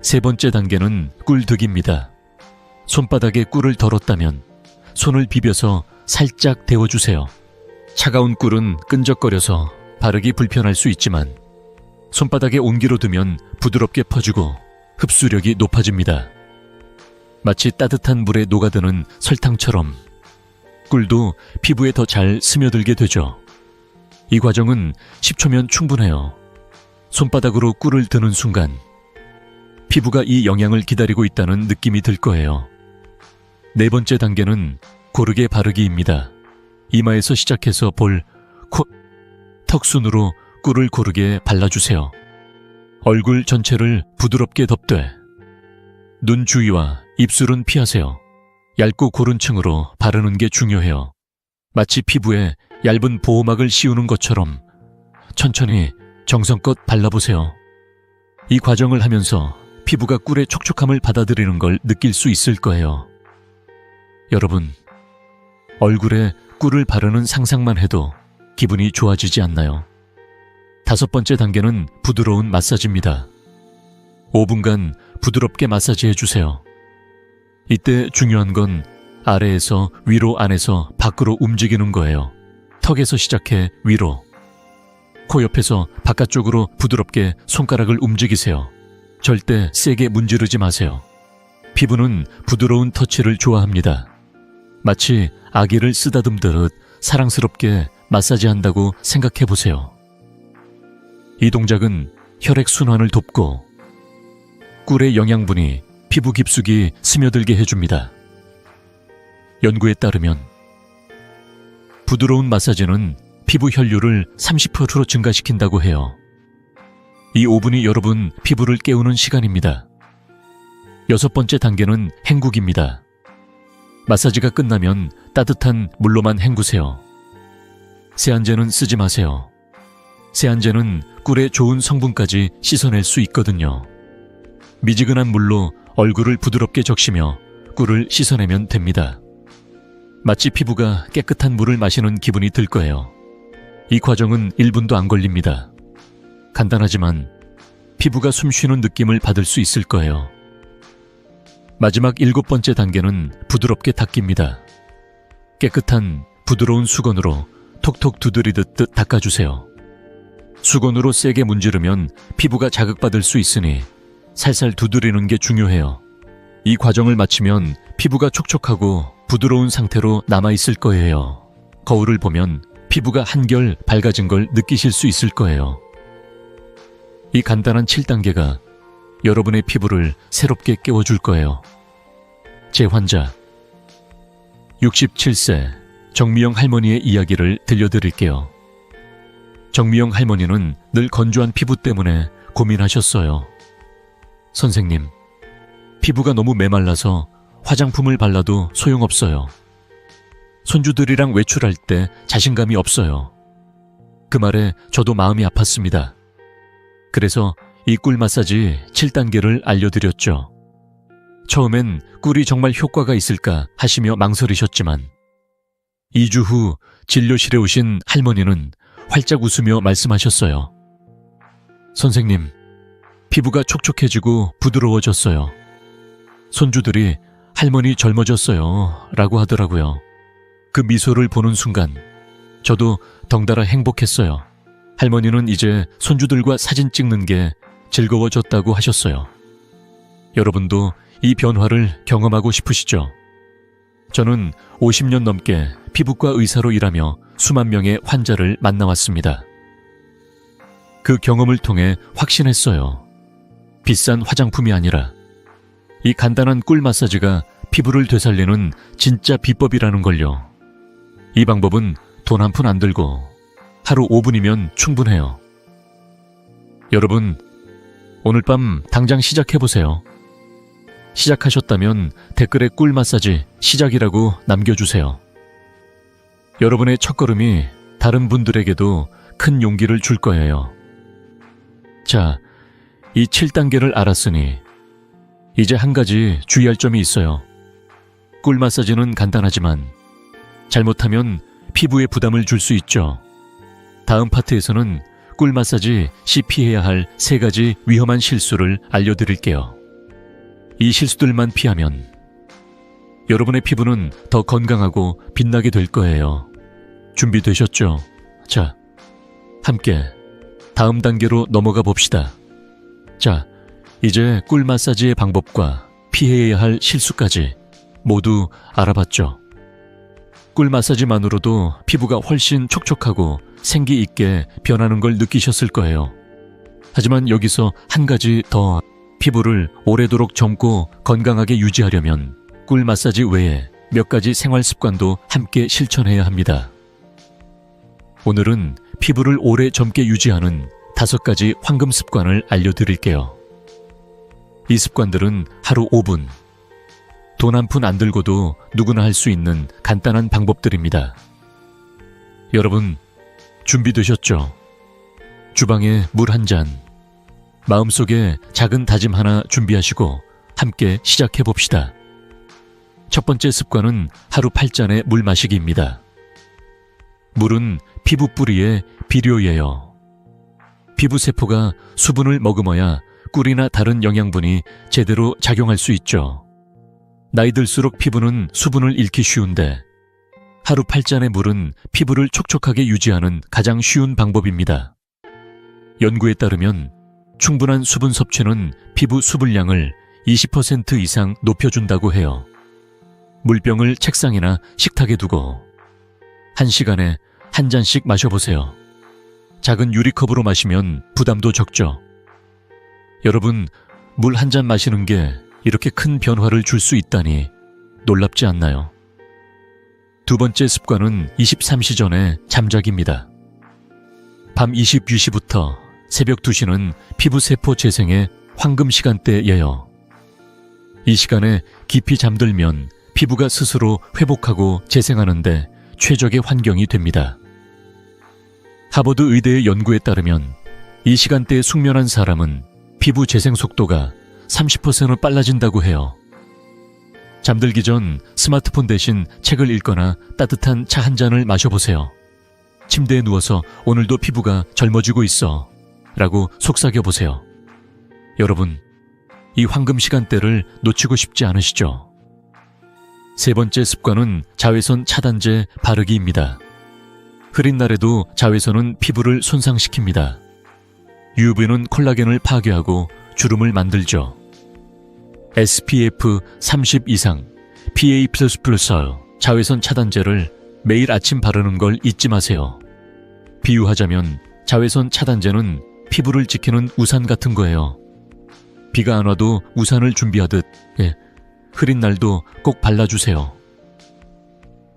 세 번째 단계는 꿀득입니다. 손바닥에 꿀을 덜었다면 손을 비벼서 살짝 데워주세요. 차가운 꿀은 끈적거려서 바르기 불편할 수 있지만 손바닥에 온기로 두면 부드럽게 퍼지고 흡수력이 높아집니다. 마치 따뜻한 물에 녹아드는 설탕처럼 꿀도 피부에 더 잘 스며들게 되죠. 이 과정은 10초면 충분해요. 손바닥으로 꿀을 드는 순간 피부가 이 영양을 기다리고 있다는 느낌이 들 거예요. 네 번째 단계는 고르게 바르기입니다. 이마에서 시작해서 볼, 코, 턱 순으로 꿀을 고르게 발라주세요. 얼굴 전체를 부드럽게 덮되 눈 주위와 입술은 피하세요. 얇고 고른 층으로 바르는 게 중요해요. 마치 피부에 얇은 보호막을 씌우는 것처럼 천천히 정성껏 발라보세요. 이 과정을 하면서 피부가 꿀의 촉촉함을 받아들이는 걸 느낄 수 있을 거예요. 여러분, 얼굴에 꿀을 바르는 상상만 해도 기분이 좋아지지 않나요? 다섯 번째 단계는 부드러운 마사지입니다. 5분간 부드럽게 마사지해 주세요. 이때 중요한 건 아래에서 위로, 안에서 밖으로 움직이는 거예요. 턱에서 시작해 위로, 코 옆에서 바깥쪽으로 부드럽게 손가락을 움직이세요. 절대 세게 문지르지 마세요. 피부는 부드러운 터치를 좋아합니다. 마치 아기를 쓰다듬듯 사랑스럽게 마사지한다고 생각해 보세요. 이 동작은 혈액순환을 돕고 꿀의 영양분이 피부 깊숙이 스며들게 해줍니다. 연구에 따르면 부드러운 마사지는 피부 혈류를 30% 증가시킨다고 해요. 이 5분이 여러분 피부를 깨우는 시간입니다. 여섯 번째 단계는 헹구기입니다. 마사지가 끝나면 따뜻한 물로만 헹구세요. 세안제는 쓰지 마세요. 세안제는 꿀의 좋은 성분까지 씻어낼 수 있거든요. 미지근한 물로 얼굴을 부드럽게 적시며 꿀을 씻어내면 됩니다. 마치 피부가 깨끗한 물을 마시는 기분이 들 거예요. 이 과정은 1분도 안 걸립니다. 간단하지만 피부가 숨쉬는 느낌을 받을 수 있을 거예요. 마지막 7번째 단계는 부드럽게 닦기입니다. 깨끗한 부드러운 수건으로 톡톡 두드리듯 닦아주세요. 수건으로 세게 문지르면 피부가 자극받을 수 있으니 살살 두드리는 게 중요해요. 이 과정을 마치면 피부가 촉촉하고 부드러운 상태로 남아있을 거예요. 거울을 보면 피부가 한결 밝아진 걸 느끼실 수 있을 거예요. 이 간단한 7단계가 여러분의 피부를 새롭게 깨워줄 거예요. 제 환자 67세 정미영 할머니의 이야기를 들려드릴게요. 정미영 할머니는 늘 건조한 피부 때문에 고민하셨어요. 선생님, 피부가 너무 메말라서 화장품을 발라도 소용없어요. 손주들이랑 외출할 때 자신감이 없어요. 그 말에 저도 마음이 아팠습니다. 그래서 이 꿀 마사지 7단계를 알려드렸죠. 처음엔 꿀이 정말 효과가 있을까 하시며 망설이셨지만 2주 후 진료실에 오신 할머니는 활짝 웃으며 말씀하셨어요. 선생님, 피부가 촉촉해지고 부드러워졌어요. 손주들이 할머니 젊어졌어요 라고 하더라고요. 그 미소를 보는 순간 저도 덩달아 행복했어요. 할머니는 이제 손주들과 사진 찍는 게 즐거워졌다고 하셨어요. 여러분도 이 변화를 경험하고 싶으시죠? 저는 50년 넘게 피부과 의사로 일하며 수만 명의 환자를 만나왔습니다. 그 경험을 통해 확신했어요. 비싼 화장품이 아니라 이 간단한 꿀 마사지가 피부를 되살리는 진짜 비법이라는 걸요. 이 방법은 돈 한 푼 안 들고 하루 5분이면 충분해요. 여러분, 오늘 밤 당장 시작해보세요. 시작하셨다면 댓글에 꿀 마사지 시작이라고 남겨주세요. 여러분의 첫걸음이 다른 분들에게도 큰 용기를 줄 거예요. 자, 이 7단계를 알았으니 이제 한 가지 주의할 점이 있어요. 꿀 마사지는 간단하지만 잘못하면 피부에 부담을 줄 수 있죠. 다음 파트에서는 꿀 마사지 시 피해야 할 3가지 위험한 실수를 알려드릴게요. 이 실수들만 피하면 여러분의 피부는 더 건강하고 빛나게 될 거예요. 준비되셨죠? 자, 함께 다음 단계로 넘어가 봅시다. 자, 이제 꿀 마사지의 방법과 피해야 할 실수까지 모두 알아봤죠? 꿀 마사지만으로도 피부가 훨씬 촉촉하고 생기 있게 변하는 걸 느끼셨을 거예요. 하지만 여기서 한 가지 더, 피부를 오래도록 젊고 건강하게 유지하려면 꿀 마사지 외에 몇 가지 생활 습관도 함께 실천해야 합니다. 오늘은 피부를 오래 젊게 유지하는 5가지 황금 습관을 알려드릴게요. 이 습관들은 하루 5분, 돈 한 푼 안 들고도 누구나 할 수 있는 간단한 방법들입니다. 여러분, 준비되셨죠? 주방에 물 한 잔, 마음속에 작은 다짐 하나 준비하시고 함께 시작해 봅시다. 첫 번째 습관은 하루 8잔의 물 마시기입니다. 물은 피부 뿌리의 비료예요. 피부 세포가 수분을 머금어야 꿀이나 다른 영양분이 제대로 작용할 수 있죠. 나이 들수록 피부는 수분을 잃기 쉬운데 하루 8잔의 물은 피부를 촉촉하게 유지하는 가장 쉬운 방법입니다. 연구에 따르면 충분한 수분 섭취는 피부 수분량을 20% 이상 높여준다고 해요. 물병을 책상이나 식탁에 두고 1시간에 한 잔씩 마셔보세요. 작은 유리컵으로 마시면 부담도 적죠. 여러분, 물 한 잔 마시는 게 이렇게 큰 변화를 줄 수 있다니 놀랍지 않나요? 두 번째 습관은 23시 전에 잠자기입니다. 밤 22시부터 새벽 2시는 피부세포 재생의 황금 시간대예요. 이 시간에 깊이 잠들면 피부가 스스로 회복하고 재생하는데 최적의 환경이 됩니다. 하버드 의대의 연구에 따르면 이 시간대에 숙면한 사람은 피부 재생 속도가 30% 빨라진다고 해요. 잠들기 전 스마트폰 대신 책을 읽거나 따뜻한 차 한 잔을 마셔보세요. 침대에 누워서 오늘도 피부가 젊어지고 있어 라고 속삭여보세요. 여러분, 이 황금 시간대를 놓치고 싶지 않으시죠? 세 번째 습관은 자외선 차단제 바르기입니다. 흐린 날에도 자외선은 피부를 손상시킵니다. UV는 콜라겐을 파괴하고 주름을 만들죠. SPF 30 이상, PA++ 자외선 차단제를 매일 아침 바르는 걸 잊지 마세요. 비유하자면 자외선 차단제는 피부를 지키는 우산 같은 거예요. 비가 안 와도 우산을 준비하듯, 흐린 날도 꼭 발라주세요.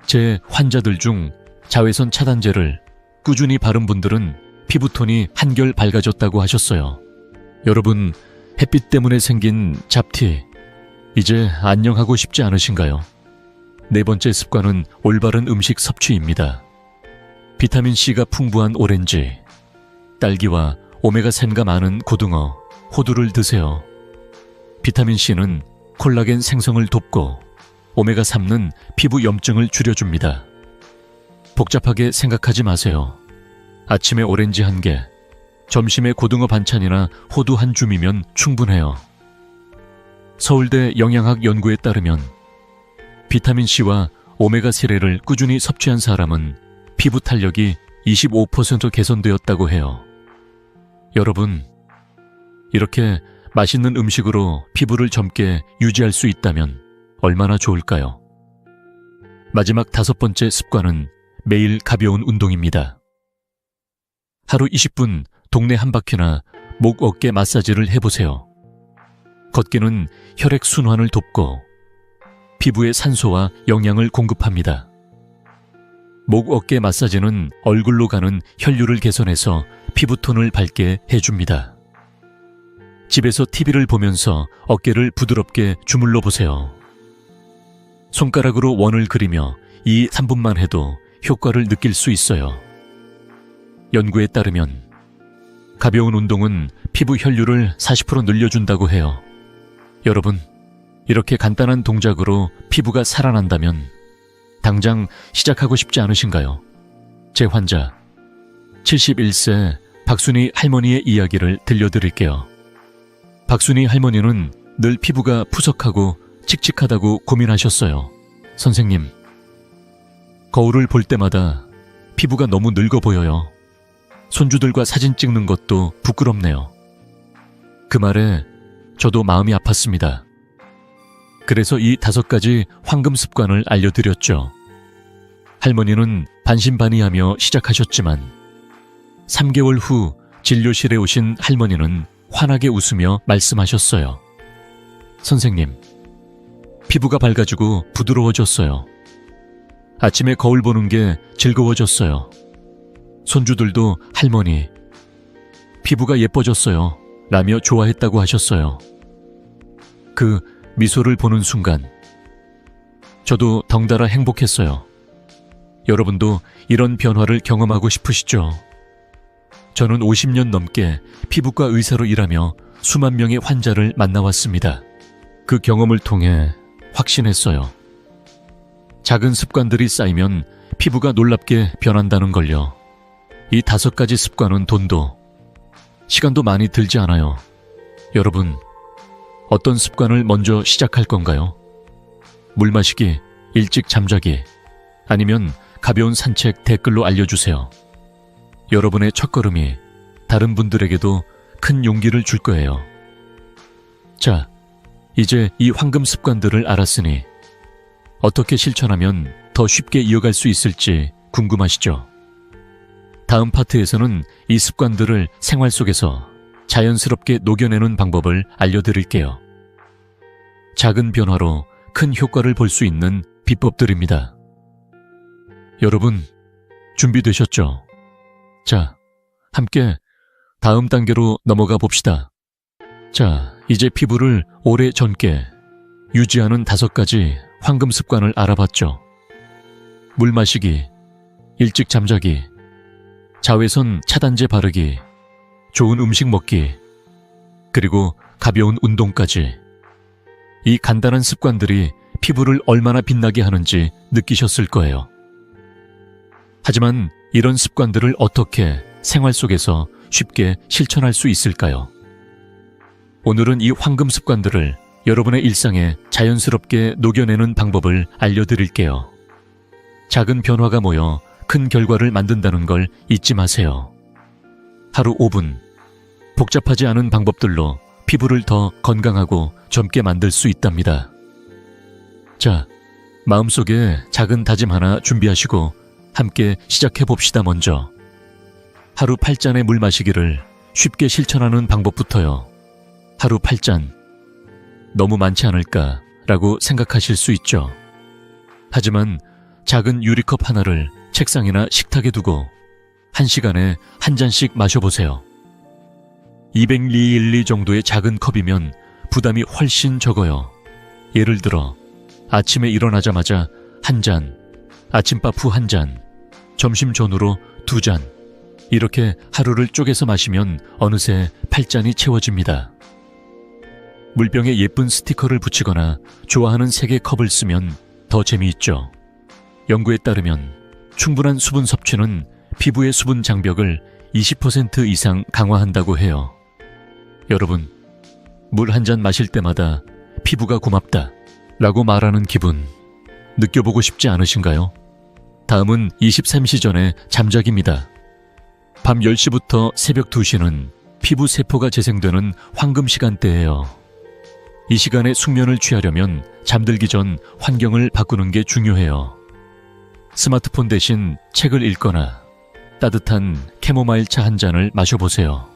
제 환자들 중 자외선 차단제를 꾸준히 바른 분들은 피부톤이 한결 밝아졌다고 하셨어요. 여러분, 햇빛 때문에 생긴 잡티, 이제 안녕하고 싶지 않으신가요? 네 번째 습관은 올바른 음식 섭취입니다. 비타민C가 풍부한 오렌지, 딸기와 오메가3가 많은 고등어, 호두를 드세요. 비타민C는 콜라겐 생성을 돕고 오메가3는 피부 염증을 줄여줍니다. 복잡하게 생각하지 마세요. 아침에 오렌지 1개, 점심에 고등어 반찬이나 호두 한 줌이면 충분해요. 서울대 영양학 연구에 따르면 비타민C와 오메가3를 꾸준히 섭취한 사람은 피부 탄력이 25% 개선되었다고 해요. 여러분, 이렇게 맛있는 음식으로 피부를 젊게 유지할 수 있다면 얼마나 좋을까요? 마지막 5번째 습관은 매일 가벼운 운동입니다. 하루 20분 동네 한 바퀴나 목, 어깨 마사지를 해보세요. 걷기는 혈액 순환을 돕고 피부에 산소와 영양을 공급합니다. 목, 어깨 마사지는 얼굴로 가는 혈류를 개선해서 피부톤을 밝게 해줍니다. 집에서 TV를 보면서 어깨를 부드럽게 주물러 보세요. 손가락으로 원을 그리며 2-3분만 해도 효과를 느낄 수 있어요. 연구에 따르면 가벼운 운동은 피부 혈류를 40% 늘려준다고 해요. 여러분, 이렇게 간단한 동작으로 피부가 살아난다면 당장 시작하고 싶지 않으신가요? 제 환자 71세 박순희 할머니의 이야기를 들려드릴게요. 박순희 할머니는 늘 피부가 푸석하고 칙칙하다고 고민하셨어요. 선생님, 거울을 볼 때마다 피부가 너무 늙어 보여요. 손주들과 사진 찍는 것도 부끄럽네요. 그 말에 저도 마음이 아팠습니다. 그래서 이 5가지 황금 습관을 알려드렸죠. 할머니는 반신반의하며 시작하셨지만 3개월 후 진료실에 오신 할머니는 환하게 웃으며 말씀하셨어요. 선생님, 피부가 밝아지고 부드러워졌어요. 아침에 거울 보는 게 즐거워졌어요. 손주들도 할머니, 피부가 예뻐졌어요 라며 좋아했다고 하셨어요. 그 미소를 보는 순간 저도 덩달아 행복했어요. 여러분도 이런 변화를 경험하고 싶으시죠? 저는 50년 넘게 피부과 의사로 일하며 수만 명의 환자를 만나왔습니다. 그 경험을 통해 확신했어요. 작은 습관들이 쌓이면 피부가 놀랍게 변한다는 걸요. 이 5가지 습관은 돈도, 시간도 많이 들지 않아요. 여러분, 어떤 습관을 먼저 시작할 건가요? 물 마시기, 일찍 잠자기, 아니면 가벼운 산책 댓글로 알려주세요. 여러분의 첫걸음이 다른 분들에게도 큰 용기를 줄 거예요. 자, 이제 이 황금 습관들을 알았으니 어떻게 실천하면 더 쉽게 이어갈 수 있을지 궁금하시죠? 다음 파트에서는 이 습관들을 생활 속에서 자연스럽게 녹여내는 방법을 알려드릴게요. 작은 변화로 큰 효과를 볼 수 있는 비법들입니다. 여러분, 준비되셨죠? 자, 함께 다음 단계로 넘어가 봅시다. 자, 이제 피부를 오래 젊게 유지하는 5가지 황금 습관을 알아봤죠. 물 마시기, 일찍 잠자기, 자외선 차단제 바르기, 좋은 음식 먹기, 그리고 가벼운 운동까지. 이 간단한 습관들이 피부를 얼마나 빛나게 하는지 느끼셨을 거예요. 하지만 이런 습관들을 어떻게 생활 속에서 쉽게 실천할 수 있을까요? 오늘은 이 황금 습관들을 여러분의 일상에 자연스럽게 녹여내는 방법을 알려드릴게요. 작은 변화가 모여 큰 결과를 만든다는 걸 잊지 마세요. 하루 5분, 복잡하지 않은 방법들로 피부를 더 건강하고 젊게 만들 수 있답니다. 자, 마음속에 작은 다짐 하나 준비하시고 함께 시작해봅시다. 먼저 하루 8잔의 물 마시기를 쉽게 실천하는 방법부터요. 하루 8잔, 너무 많지 않을까 라고 생각하실 수 있죠. 하지만 작은 유리컵 하나를 책상이나 식탁에 두고 1시간에 한 잔씩 마셔보세요. 200ml 정도의 작은 컵이면 부담이 훨씬 적어요. 예를 들어 아침에 일어나자마자 한 잔, 아침밥 후 한 잔, 점심 전후로 2잔, 이렇게 하루를 쪼개서 마시면 어느새 8잔이 채워집니다. 물병에 예쁜 스티커를 붙이거나 좋아하는 색의 컵을 쓰면 더 재미있죠. 연구에 따르면 충분한 수분 섭취는 피부의 수분 장벽을 20% 이상 강화한다고 해요. 여러분, 물 한 잔 마실 때마다 피부가 고맙다 라고 말하는 기분 느껴보고 싶지 않으신가요? 다음은 23시 전에 잠자기입니다. 밤 10시부터 새벽 2시는 피부 세포가 재생되는 황금 시간대예요. 이 시간에 숙면을 취하려면 잠들기 전 환경을 바꾸는 게 중요해요. 스마트폰 대신 책을 읽거나 따뜻한 캐모마일 차 한 잔을 마셔보세요.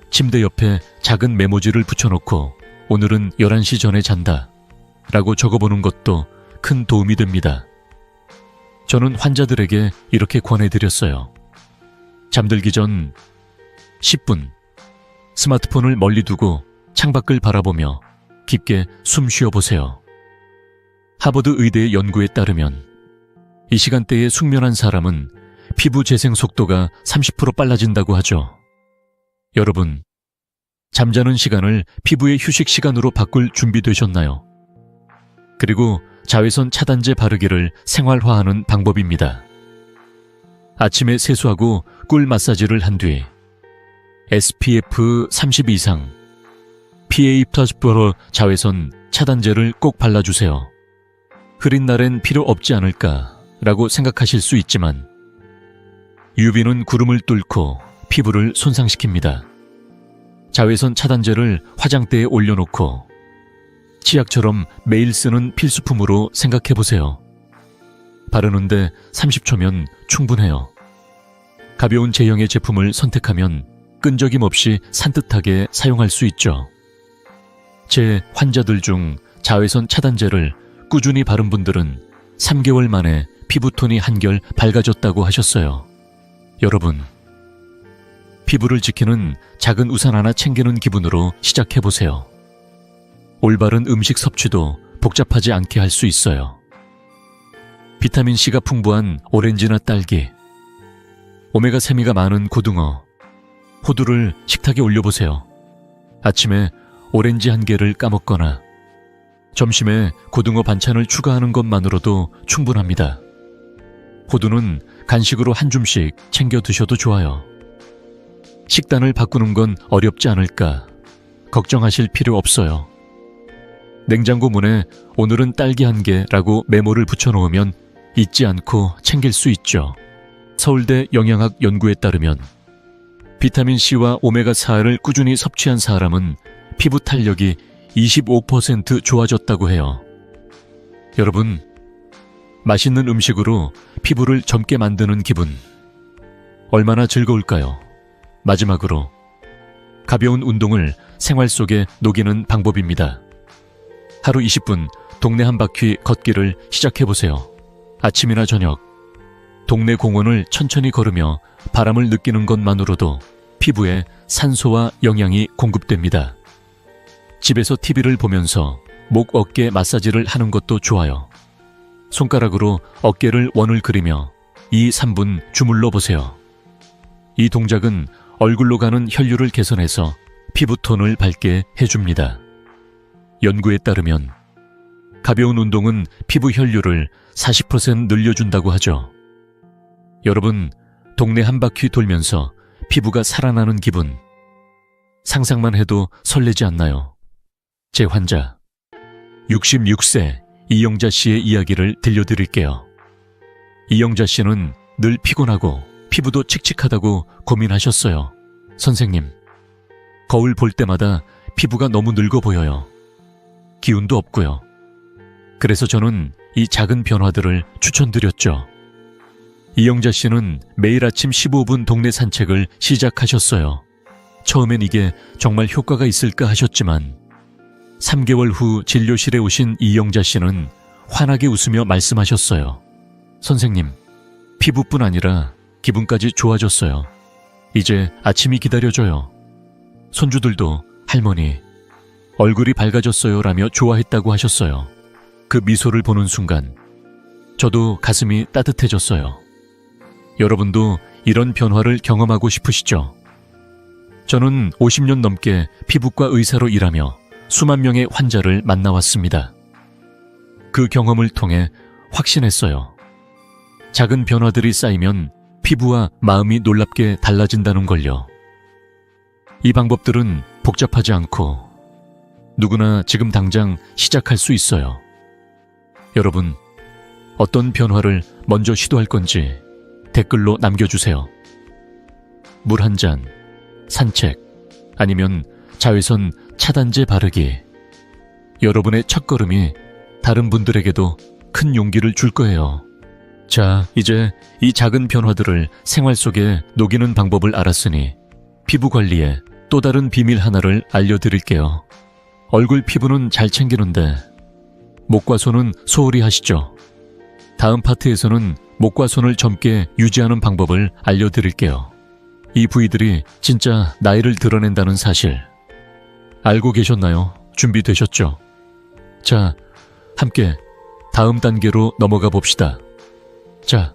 침대 옆에 작은 메모지를 붙여놓고 오늘은 11시 전에 잔다 라고 적어보는 것도 큰 도움이 됩니다. 저는 환자들에게 이렇게 권해드렸어요. 잠들기 전 10분 스마트폰을 멀리 두고 창밖을 바라보며 깊게 숨 쉬어보세요. 하버드 의대의 연구에 따르면 이 시간대에 숙면한 사람은 피부 재생 속도가 30% 빨라진다고 하죠. 여러분, 잠자는 시간을 피부의 휴식 시간으로 바꿀 준비되셨나요? 그리고 자외선 차단제 바르기를 생활화하는 방법입니다. 아침에 세수하고 꿀 마사지를 한 뒤 SPF 30 이상 PA+ 자외선 차단제를 꼭 발라주세요. 흐린 날엔 필요 없지 않을까 라고 생각하실 수 있지만 UV는 구름을 뚫고 피부를 손상시킵니다. 자외선 차단제를 화장대에 올려놓고 치약처럼 매일 쓰는 필수품으로 생각해보세요. 바르는데 30초면 충분해요. 가벼운 제형의 제품을 선택하면 끈적임 없이 산뜻하게 사용할 수 있죠. 제 환자들 중 자외선 차단제를 꾸준히 바른 분들은 3개월 만에 피부톤이 한결 밝아졌다고 하셨어요. 여러분, 피부를 지키는 작은 우산 하나 챙기는 기분으로 시작해보세요. 올바른 음식 섭취도 복잡하지 않게 할 수 있어요. 비타민C가 풍부한 오렌지나 딸기, 오메가3가 많은 고등어, 호두를 식탁에 올려보세요. 아침에 오렌지 한 개를 까먹거나 점심에 고등어 반찬을 추가하는 것만으로도 충분합니다. 호두는 간식으로 한 줌씩 챙겨 드셔도 좋아요. 식단을 바꾸는 건 어렵지 않을까 걱정하실 필요 없어요. 냉장고 문에 오늘은 딸기 한 개라고 메모를 붙여놓으면 잊지 않고 챙길 수 있죠. 서울대 영양학 연구에 따르면 비타민C와 오메가4를 꾸준히 섭취한 사람은 피부 탄력이 25% 좋아졌다고 해요. 여러분, 맛있는 음식으로 피부를 젊게 만드는 기분 얼마나 즐거울까요? 마지막으로 가벼운 운동을 생활 속에 녹이는 방법입니다. 하루 20분 동네 한 바퀴 걷기를 시작해보세요. 아침이나 저녁 동네 공원을 천천히 걸으며 바람을 느끼는 것만으로도 피부에 산소와 영양이 공급됩니다. 집에서 TV를 보면서 목 어깨 마사지를 하는 것도 좋아요. 손가락으로 어깨를 원을 그리며 2-3분 주물러 보세요. 이 동작은 얼굴로 가는 혈류를 개선해서 피부톤을 밝게 해줍니다. 연구에 따르면 가벼운 운동은 피부 혈류를 40% 늘려준다고 하죠. 여러분, 동네 한 바퀴 돌면서 피부가 살아나는 기분 상상만 해도 설레지 않나요? 제 환자 66세 이영자 씨의 이야기를 들려드릴게요. 이영자 씨는 늘 피곤하고 피부도 칙칙하다고 고민하셨어요. 선생님, 거울 볼 때마다 피부가 너무 늙어 보여요. 기운도 없고요. 그래서 저는 이 작은 변화들을 추천드렸죠. 이영자 씨는 매일 아침 15분 동네 산책을 시작하셨어요. 처음엔 이게 정말 효과가 있을까 하셨지만 3개월 후 진료실에 오신 이영자 씨는 환하게 웃으며 말씀하셨어요. 선생님, 피부뿐 아니라 기분까지 좋아졌어요. 이제 아침이 기다려져요. 손주들도 할머니, 얼굴이 밝아졌어요 라며 좋아했다고 하셨어요. 그 미소를 보는 순간 저도 가슴이 따뜻해졌어요. 여러분도 이런 변화를 경험하고 싶으시죠? 저는 50년 넘게 피부과 의사로 일하며 수만 명의 환자를 만나왔습니다. 그 경험을 통해 확신했어요. 작은 변화들이 쌓이면 피부와 마음이 놀랍게 달라진다는 걸요. 이 방법들은 복잡하지 않고 누구나 지금 당장 시작할 수 있어요. 여러분, 어떤 변화를 먼저 시도할 건지 댓글로 남겨주세요. 물 한 잔, 산책, 아니면 자외선 차단제 바르기. 여러분의 첫걸음이 다른 분들에게도 큰 용기를 줄 거예요. 자, 이제 이 작은 변화들을 생활 속에 녹이는 방법을 알았으니 피부 관리에 또 다른 비밀 하나를 알려드릴게요. 얼굴 피부는 잘 챙기는데 목과 손은 소홀히 하시죠? 다음 파트에서는 목과 손을 젊게 유지하는 방법을 알려드릴게요. 이 부위들이 진짜 나이를 드러낸다는 사실 알고 계셨나요? 준비되셨죠? 자, 함께 다음 단계로 넘어가 봅시다. 자,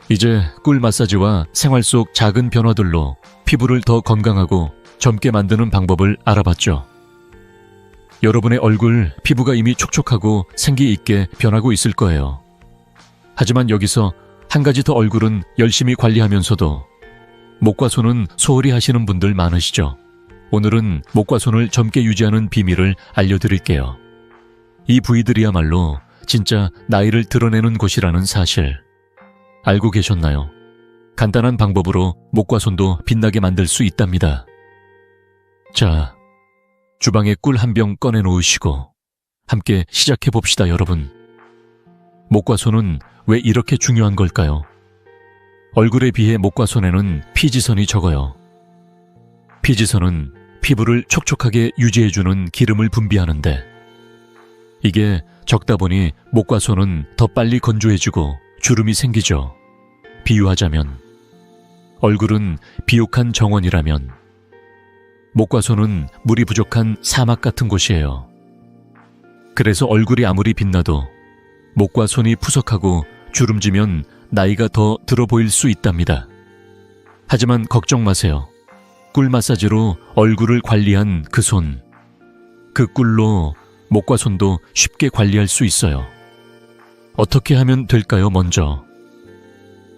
이제 꿀 마사지와 생활 속 작은 변화들로 피부를 더 건강하고 젊게 만드는 방법을 알아봤죠. 여러분의 얼굴, 피부가 이미 촉촉하고 생기 있게 변하고 있을 거예요. 하지만 여기서 한 가지 더 얼굴은 열심히 관리하면서도 목과 손은 소홀히 하시는 분들 많으시죠? 오늘은 목과 손을 젊게 유지하는 비밀을 알려드릴게요. 이 부위들이야말로 진짜 나이를 드러내는 곳이라는 사실 알고 계셨나요? 간단한 방법으로 목과 손도 빛나게 만들 수 있답니다. 자, 주방에 꿀 한 병 꺼내 놓으시고 함께 시작해 봅시다, 여러분. 목과 손은 왜 이렇게 중요한 걸까요? 얼굴에 비해 목과 손에는 피지선이 적어요. 피지선은 피부를 촉촉하게 유지해주는 기름을 분비하는데 이게 적다 보니 목과 손은 더 빨리 건조해지고 주름이 생기죠. 비유하자면 얼굴은 비옥한 정원이라면 목과 손은 물이 부족한 사막 같은 곳이에요. 그래서 얼굴이 아무리 빛나도 목과 손이 푸석하고 주름지면 나이가 더 들어 보일 수 있답니다. 하지만 걱정 마세요. 꿀 마사지로 얼굴을 관리한 그 손, 그 꿀로 목과 손도 쉽게 관리할 수 있어요. 어떻게 하면 될까요? 먼저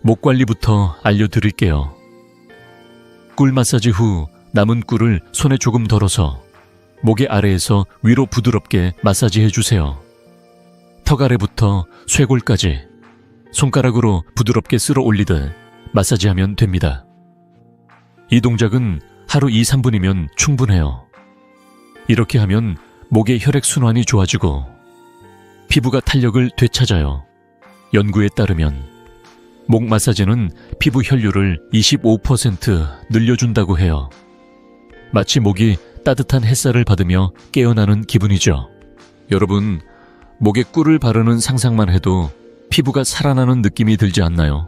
목 관리부터 알려드릴게요. 꿀 마사지 후 남은 꿀을 손에 조금 덜어서 목의 아래에서 위로 부드럽게 마사지해 주세요. 턱 아래부터 쇄골까지 손가락으로 부드럽게 쓸어 올리듯 마사지하면 됩니다. 이 동작은 하루 2, 3분이면 충분해요. 이렇게 하면 목의 혈액순환이 좋아지고 피부가 탄력을 되찾아요. 연구에 따르면 목 마사지는 피부 혈류를 25% 늘려준다고 해요. 마치 목이 따뜻한 햇살을 받으며 깨어나는 기분이죠. 여러분, 목에 꿀을 바르는 상상만 해도 피부가 살아나는 느낌이 들지 않나요?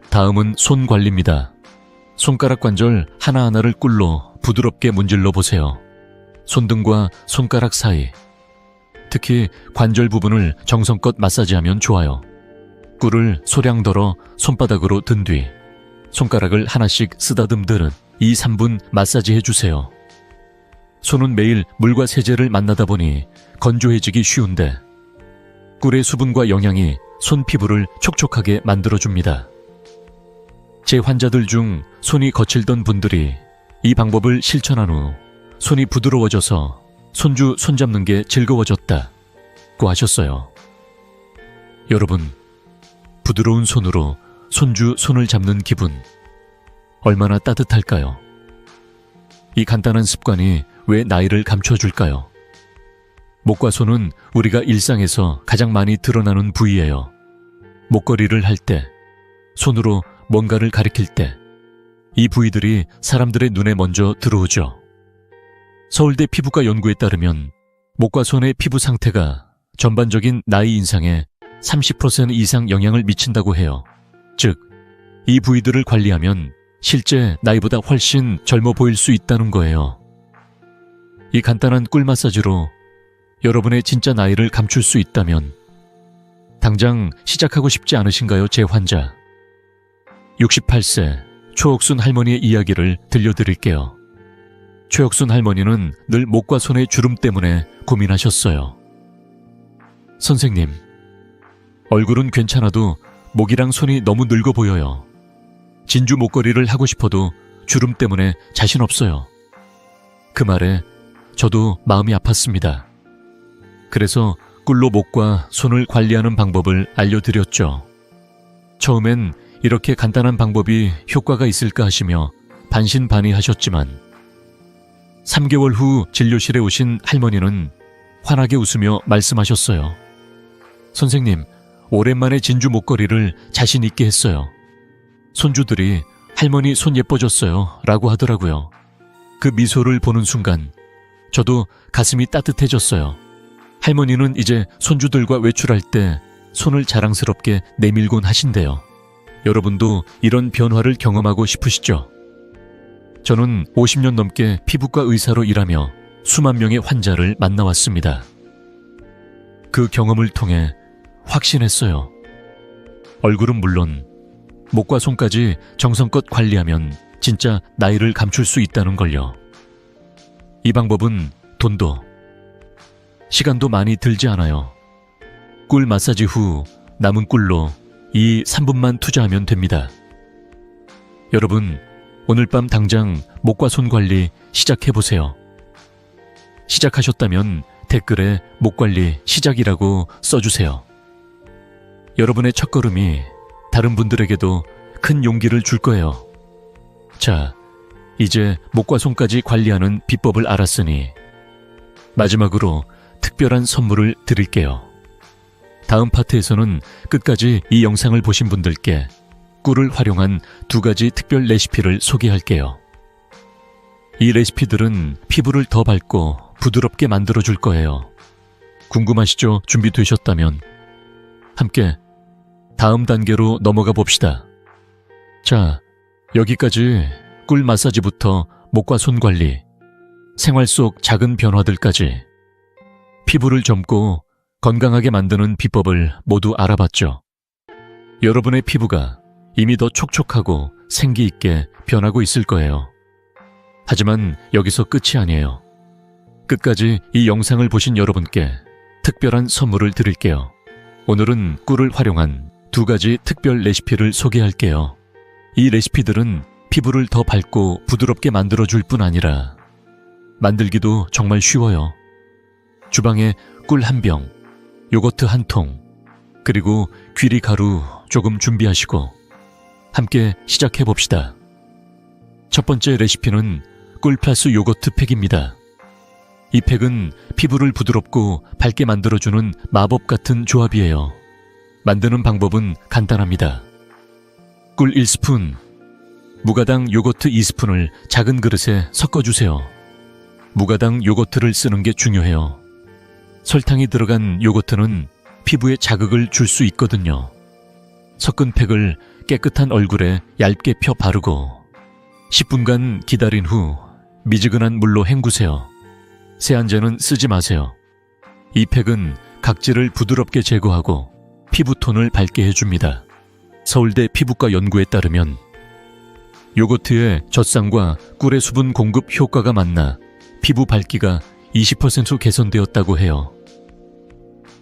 다음은 손 관리입니다. 손가락 관절 하나하나를 꿀로 부드럽게 문질러 보세요. 손등과 손가락 사이, 특히 관절 부분을 정성껏 마사지하면 좋아요. 꿀을 소량 덜어 손바닥으로 든 뒤 손가락을 하나씩 쓰다듬듯 2, 3분 마사지해 주세요. 손은 매일 물과 세제를 만나다 보니 건조해지기 쉬운데 꿀의 수분과 영양이 손 피부를 촉촉하게 만들어줍니다. 제 환자들 중 손이 거칠던 분들이 이 방법을 실천한 후 손이 부드러워져서 손주 손잡는 게 즐거워졌다고 하셨어요. 여러분, 부드러운 손으로 손주 손을 잡는 기분 얼마나 따뜻할까요? 이 간단한 습관이 왜 나이를 감춰줄까요? 목과 손은 우리가 일상에서 가장 많이 드러나는 부위예요. 목걸이를 할 때, 손으로 뭔가를 가리킬 때, 이 부위들이 사람들의 눈에 먼저 들어오죠. 서울대 피부과 연구에 따르면 목과 손의 피부 상태가 전반적인 나이 인상에 30% 이상 영향을 미친다고 해요. 즉, 이 부위들을 관리하면 실제 나이보다 훨씬 젊어 보일 수 있다는 거예요. 이 간단한 꿀 마사지로 여러분의 진짜 나이를 감출 수 있다면 당장 시작하고 싶지 않으신가요, 제 환자? 68세 최옥순 할머니의 이야기를 들려드릴게요. 최옥순 할머니는 늘 목과 손의 주름 때문에 고민하셨어요. 선생님, 얼굴은 괜찮아도 목이랑 손이 너무 늙어 보여요. 진주 목걸이를 하고 싶어도 주름 때문에 자신 없어요. 그 말에 저도 마음이 아팠습니다. 그래서 꿀로 목과 손을 관리하는 방법을 알려드렸죠. 처음엔 이렇게 간단한 방법이 효과가 있을까 하시며 반신반의하셨지만 3개월 후 진료실에 오신 할머니는 환하게 웃으며 말씀하셨어요. 선생님, 오랜만에 진주 목걸이를 자신 있게 했어요. 손주들이 할머니 손 예뻐졌어요 라고 하더라고요. 그 미소를 보는 순간 저도 가슴이 따뜻해졌어요. 할머니는 이제 손주들과 외출할 때 손을 자랑스럽게 내밀곤 하신대요. 여러분도 이런 변화를 경험하고 싶으시죠? 저는 50년 넘게 피부과 의사로 일하며 수만 명의 환자를 만나왔습니다. 그 경험을 통해 확신했어요. 얼굴은 물론 목과 손까지 정성껏 관리하면 진짜 나이를 감출 수 있다는 걸요. 이 방법은 돈도 시간도 많이 들지 않아요. 꿀 마사지 후 남은 꿀로 2, 3분만 투자하면 됩니다. 여러분, 오늘 밤 당장 목과 손 관리 시작해보세요. 시작하셨다면 댓글에 목 관리 시작이라고 써주세요. 여러분의 첫걸음이 다른 분들에게도 큰 용기를 줄 거예요. 자, 이제 목과 손까지 관리하는 비법을 알았으니 마지막으로 특별한 선물을 드릴게요. 다음 파트에서는 끝까지 이 영상을 보신 분들께 꿀을 활용한 2가지 특별 레시피를 소개할게요. 이 레시피들은 피부를 더 밝고 부드럽게 만들어줄 거예요. 궁금하시죠? 준비되셨다면 함께 다음 단계로 넘어가 봅시다. 자, 여기까지 꿀 마사지부터 목과 손 관리, 생활 속 작은 변화들까지 피부를 젊고 건강하게 만드는 비법을 모두 알아봤죠. 여러분의 피부가 이미 더 촉촉하고 생기 있게 변하고 있을 거예요. 하지만 여기서 끝이 아니에요. 끝까지 이 영상을 보신 여러분께 특별한 선물을 드릴게요. 오늘은 꿀을 활용한 2가지 특별 레시피를 소개할게요. 이 레시피들은 피부를 더 밝고 부드럽게 만들어줄 뿐 아니라 만들기도 정말 쉬워요. 주방에 꿀 1병, 요거트 1통, 그리고 귀리가루 조금 준비하시고 함께 시작해봅시다. 첫 번째 레시피는 꿀 플러스 요거트 팩입니다. 이 팩은 피부를 부드럽고 밝게 만들어주는 마법 같은 조합이에요. 만드는 방법은 간단합니다. 꿀 1스푼, 무가당 요거트 2스푼을 작은 그릇에 섞어주세요. 무가당 요거트를 쓰는 게 중요해요. 설탕이 들어간 요거트는 피부에 자극을 줄 수 있거든요. 섞은 팩을 깨끗한 얼굴에 얇게 펴 바르고 10분간 기다린 후 미지근한 물로 헹구세요. 세안제는 쓰지 마세요. 이 팩은 각질을 부드럽게 제거하고 피부톤을 밝게 해줍니다. 서울대 피부과 연구에 따르면 요거트의 젖산과 꿀의 수분 공급 효과가 만나 피부 밝기가 20% 개선되었다고 해요.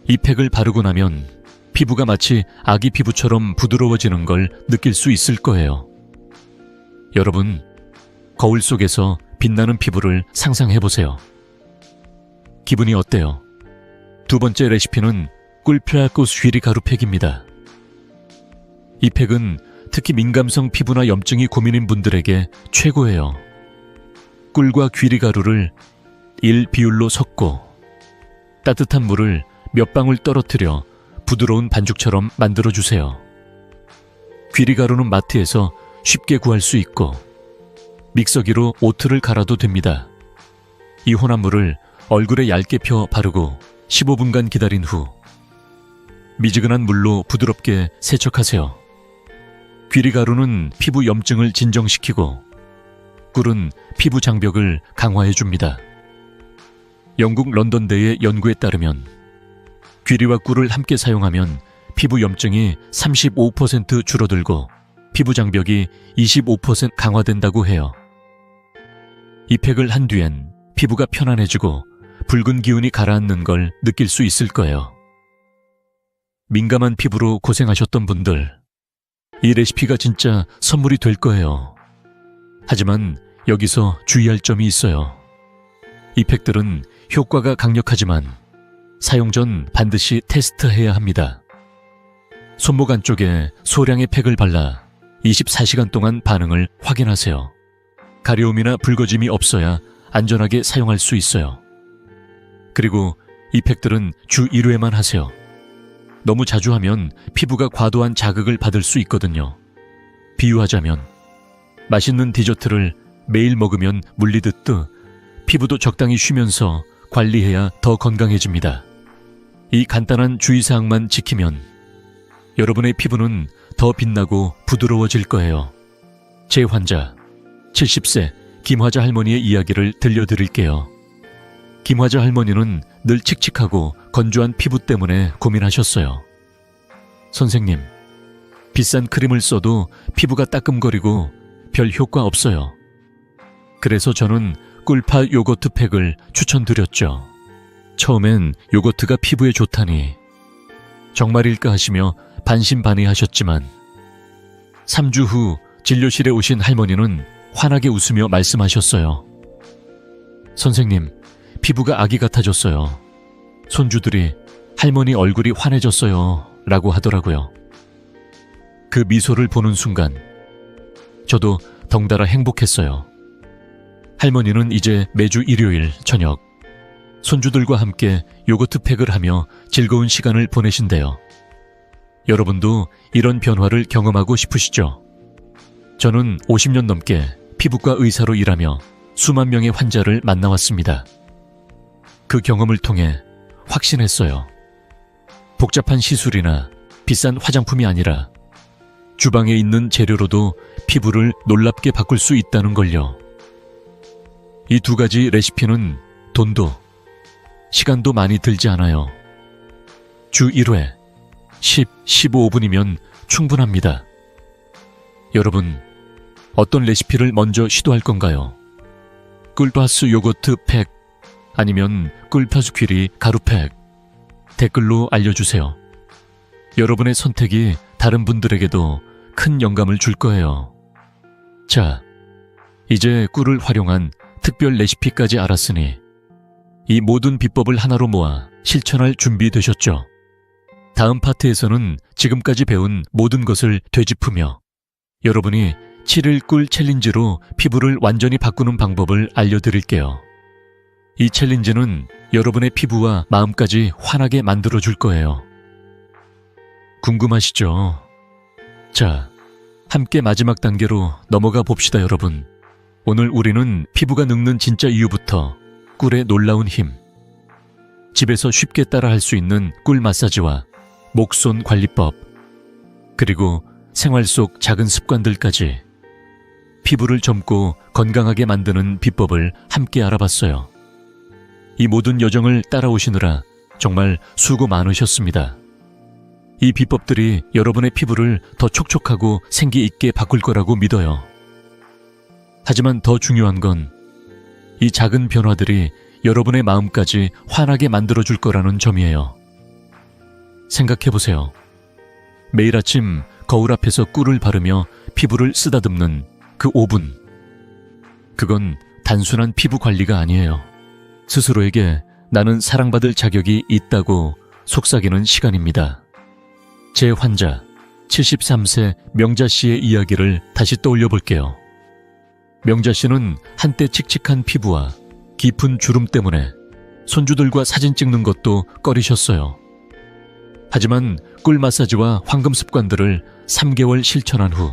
이 팩을 바르고 나면 피부가 마치 아기 피부처럼 부드러워지는 걸 느낄 수 있을 거예요. 여러분, 거울 속에서 빛나는 피부를 상상해보세요. 기분이 어때요? 2번째 레시피는 꿀플라코스 귀리가루 팩입니다. 이 팩은 특히 민감성 피부나 염증이 고민인 분들에게 최고예요. 꿀과 귀리가루를 1 비율로 섞고 따뜻한 물을 몇 방울 떨어뜨려 부드러운 반죽처럼 만들어주세요. 귀리가루는 마트에서 쉽게 구할 수 있고 믹서기로 오트를 갈아도 됩니다. 이 혼합물을 얼굴에 얇게 펴 바르고 15분간 기다린 후 미지근한 물로 부드럽게 세척하세요. 귀리가루는 피부 염증을 진정시키고 꿀은 피부 장벽을 강화해줍니다. 영국 런던대의 연구에 따르면 귀리와 꿀을 함께 사용하면 피부 염증이 35% 줄어들고 피부 장벽이 25% 강화된다고 해요. 이 팩을 한 뒤엔 피부가 편안해지고 붉은 기운이 가라앉는 걸 느낄 수 있을 거예요. 민감한 피부로 고생하셨던 분들, 이 레시피가 진짜 선물이 될 거예요. 하지만 여기서 주의할 점이 있어요. 이 팩들은 효과가 강력하지만 사용 전 반드시 테스트해야 합니다. 손목 안쪽에 소량의 팩을 발라 24시간 동안 반응을 확인하세요. 가려움이나 붉어짐이 없어야 안전하게 사용할 수 있어요. 그리고 이 팩들은 주 1회만 하세요. 너무 자주 하면 피부가 과도한 자극을 받을 수 있거든요. 비유하자면 맛있는 디저트를 매일 먹으면 물리듯 피부도 적당히 쉬면서 관리해야 더 건강해집니다. 이 간단한 주의사항만 지키면 여러분의 피부는 더 빛나고 부드러워질 거예요. 제 환자 70세 김화자 할머니의 이야기를 들려드릴게요. 김화자 할머니는 늘 칙칙하고 건조한 피부 때문에 고민하셨어요. 선생님, 비싼 크림을 써도 피부가 따끔거리고 별 효과 없어요. 그래서 저는 꿀파 요거트 팩을 추천드렸죠. 처음엔 요거트가 피부에 좋다니 정말일까 하시며 반신반의하셨지만 3주 후 진료실에 오신 할머니는 환하게 웃으며 말씀하셨어요. 선생님, 피부가 아기 같아졌어요. 손주들이 할머니 얼굴이 환해졌어요 라고 하더라고요. 그 미소를 보는 순간 저도 덩달아 행복했어요. 할머니는 이제 매주 일요일 저녁 손주들과 함께 요거트 팩을 하며 즐거운 시간을 보내신대요. 여러분도 이런 변화를 경험하고 싶으시죠? 저는 50년 넘게 피부과 의사로 일하며 수만 명의 환자를 만나왔습니다. 그 경험을 통해 확신했어요. 복잡한 시술이나 비싼 화장품이 아니라 주방에 있는 재료로도 피부를 놀랍게 바꿀 수 있다는 걸요. 이 두 가지 레시피는 돈도 시간도 많이 들지 않아요. 주 1회 15분이면 충분합니다. 여러분, 어떤 레시피를 먼저 시도할 건가요? 꿀파스 요거트 팩 아니면 꿀파스 귀리 가루 팩? 댓글로 알려주세요. 여러분의 선택이 다른 분들에게도 큰 영감을 줄 거예요. 자, 이제 꿀을 활용한 특별 레시피까지 알았으니 이 모든 비법을 하나로 모아 실천할 준비 되셨죠? 다음 파트에서는 지금까지 배운 모든 것을 되짚으며 여러분이 7일 꿀 챌린지로 피부를 완전히 바꾸는 방법을 알려드릴게요. 이 챌린지는 여러분의 피부와 마음까지 환하게 만들어줄 거예요. 궁금하시죠? 자, 함께 마지막 단계로 넘어가 봅시다, 여러분. 오늘 우리는 피부가 늙는 진짜 이유부터 꿀의 놀라운 힘, 집에서 쉽게 따라할 수 있는 꿀 마사지와 목손 관리법, 그리고 생활 속 작은 습관들까지 피부를 젊고 건강하게 만드는 비법을 함께 알아봤어요. 이 모든 여정을 따라오시느라 정말 수고 많으셨습니다. 이 비법들이 여러분의 피부를 더 촉촉하고 생기 있게 바꿀 거라고 믿어요. 하지만 더 중요한 건 이 작은 변화들이 여러분의 마음까지 환하게 만들어줄 거라는 점이에요. 생각해보세요. 매일 아침 거울 앞에서 꿀을 바르며 피부를 쓰다듬는 그 5분. 그건 단순한 피부 관리가 아니에요. 스스로에게 나는 사랑받을 자격이 있다고 속삭이는 시간입니다. 제 환자 73세 명자 씨의 이야기를 다시 떠올려 볼게요. 명자 씨는 한때 칙칙한 피부와 깊은 주름 때문에 손주들과 사진 찍는 것도 꺼리셨어요. 하지만 꿀 마사지와 황금 습관들을 3개월 실천한 후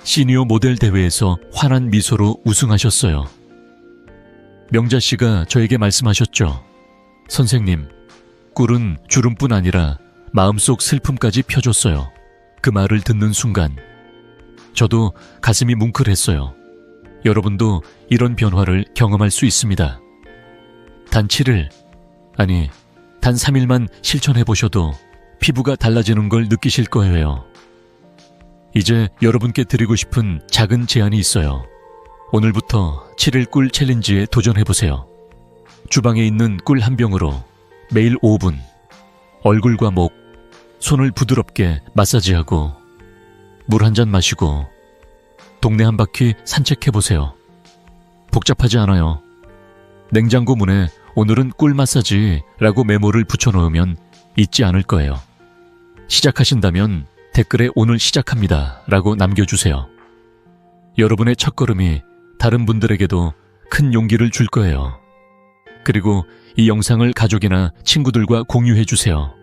시니어 모델 대회에서 환한 미소로 우승하셨어요. 명자 씨가 저에게 말씀하셨죠. 선생님, 꿀은 주름뿐 아니라 마음속 슬픔까지 펴줬어요. 그 말을 듣는 순간 저도 가슴이 뭉클했어요. 여러분도 이런 변화를 경험할 수 있습니다. 단 7일, 아니 단 3일만 실천해보셔도 피부가 달라지는 걸 느끼실 거예요. 이제 여러분께 드리고 싶은 작은 제안이 있어요. 오늘부터 7일 꿀 챌린지에 도전해보세요. 주방에 있는 꿀 한 병으로 매일 5분 얼굴과 목, 손을 부드럽게 마사지하고 물 한 잔 마시고 동네 한 바퀴 산책해보세요. 복잡하지 않아요. 냉장고 문에 오늘은 꿀 마사지라고 메모를 붙여놓으면 잊지 않을 거예요. 시작하신다면 댓글에 오늘 시작합니다 라고 남겨주세요. 여러분의 첫걸음이 다른 분들에게도 큰 용기를 줄 거예요. 그리고 이 영상을 가족이나 친구들과 공유해주세요.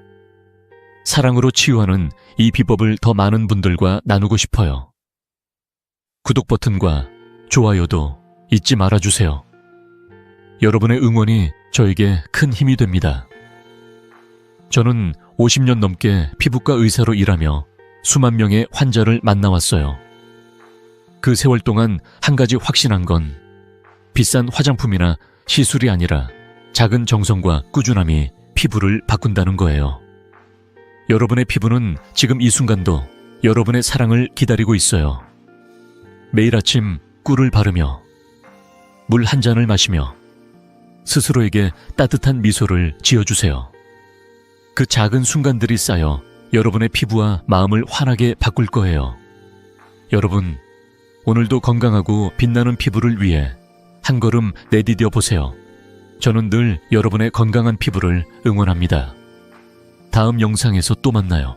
사랑으로 치유하는 이 비법을 더 많은 분들과 나누고 싶어요. 구독 버튼과 좋아요도 잊지 말아주세요. 여러분의 응원이 저에게 큰 힘이 됩니다. 저는 50년 넘게 피부과 의사로 일하며 수만 명의 환자를 만나왔어요. 그 세월 동안 한 가지 확신한 건 비싼 화장품이나 시술이 아니라 작은 정성과 꾸준함이 피부를 바꾼다는 거예요. 여러분의 피부는 지금 이 순간도 여러분의 사랑을 기다리고 있어요. 매일 아침 꿀을 바르며 물 한 잔을 마시며 스스로에게 따뜻한 미소를 지어주세요. 그 작은 순간들이 쌓여 여러분의 피부와 마음을 환하게 바꿀 거예요. 여러분, 오늘도 건강하고 빛나는 피부를 위해 한 걸음 내디뎌 보세요. 저는 늘 여러분의 건강한 피부를 응원합니다. 다음 영상에서 또 만나요.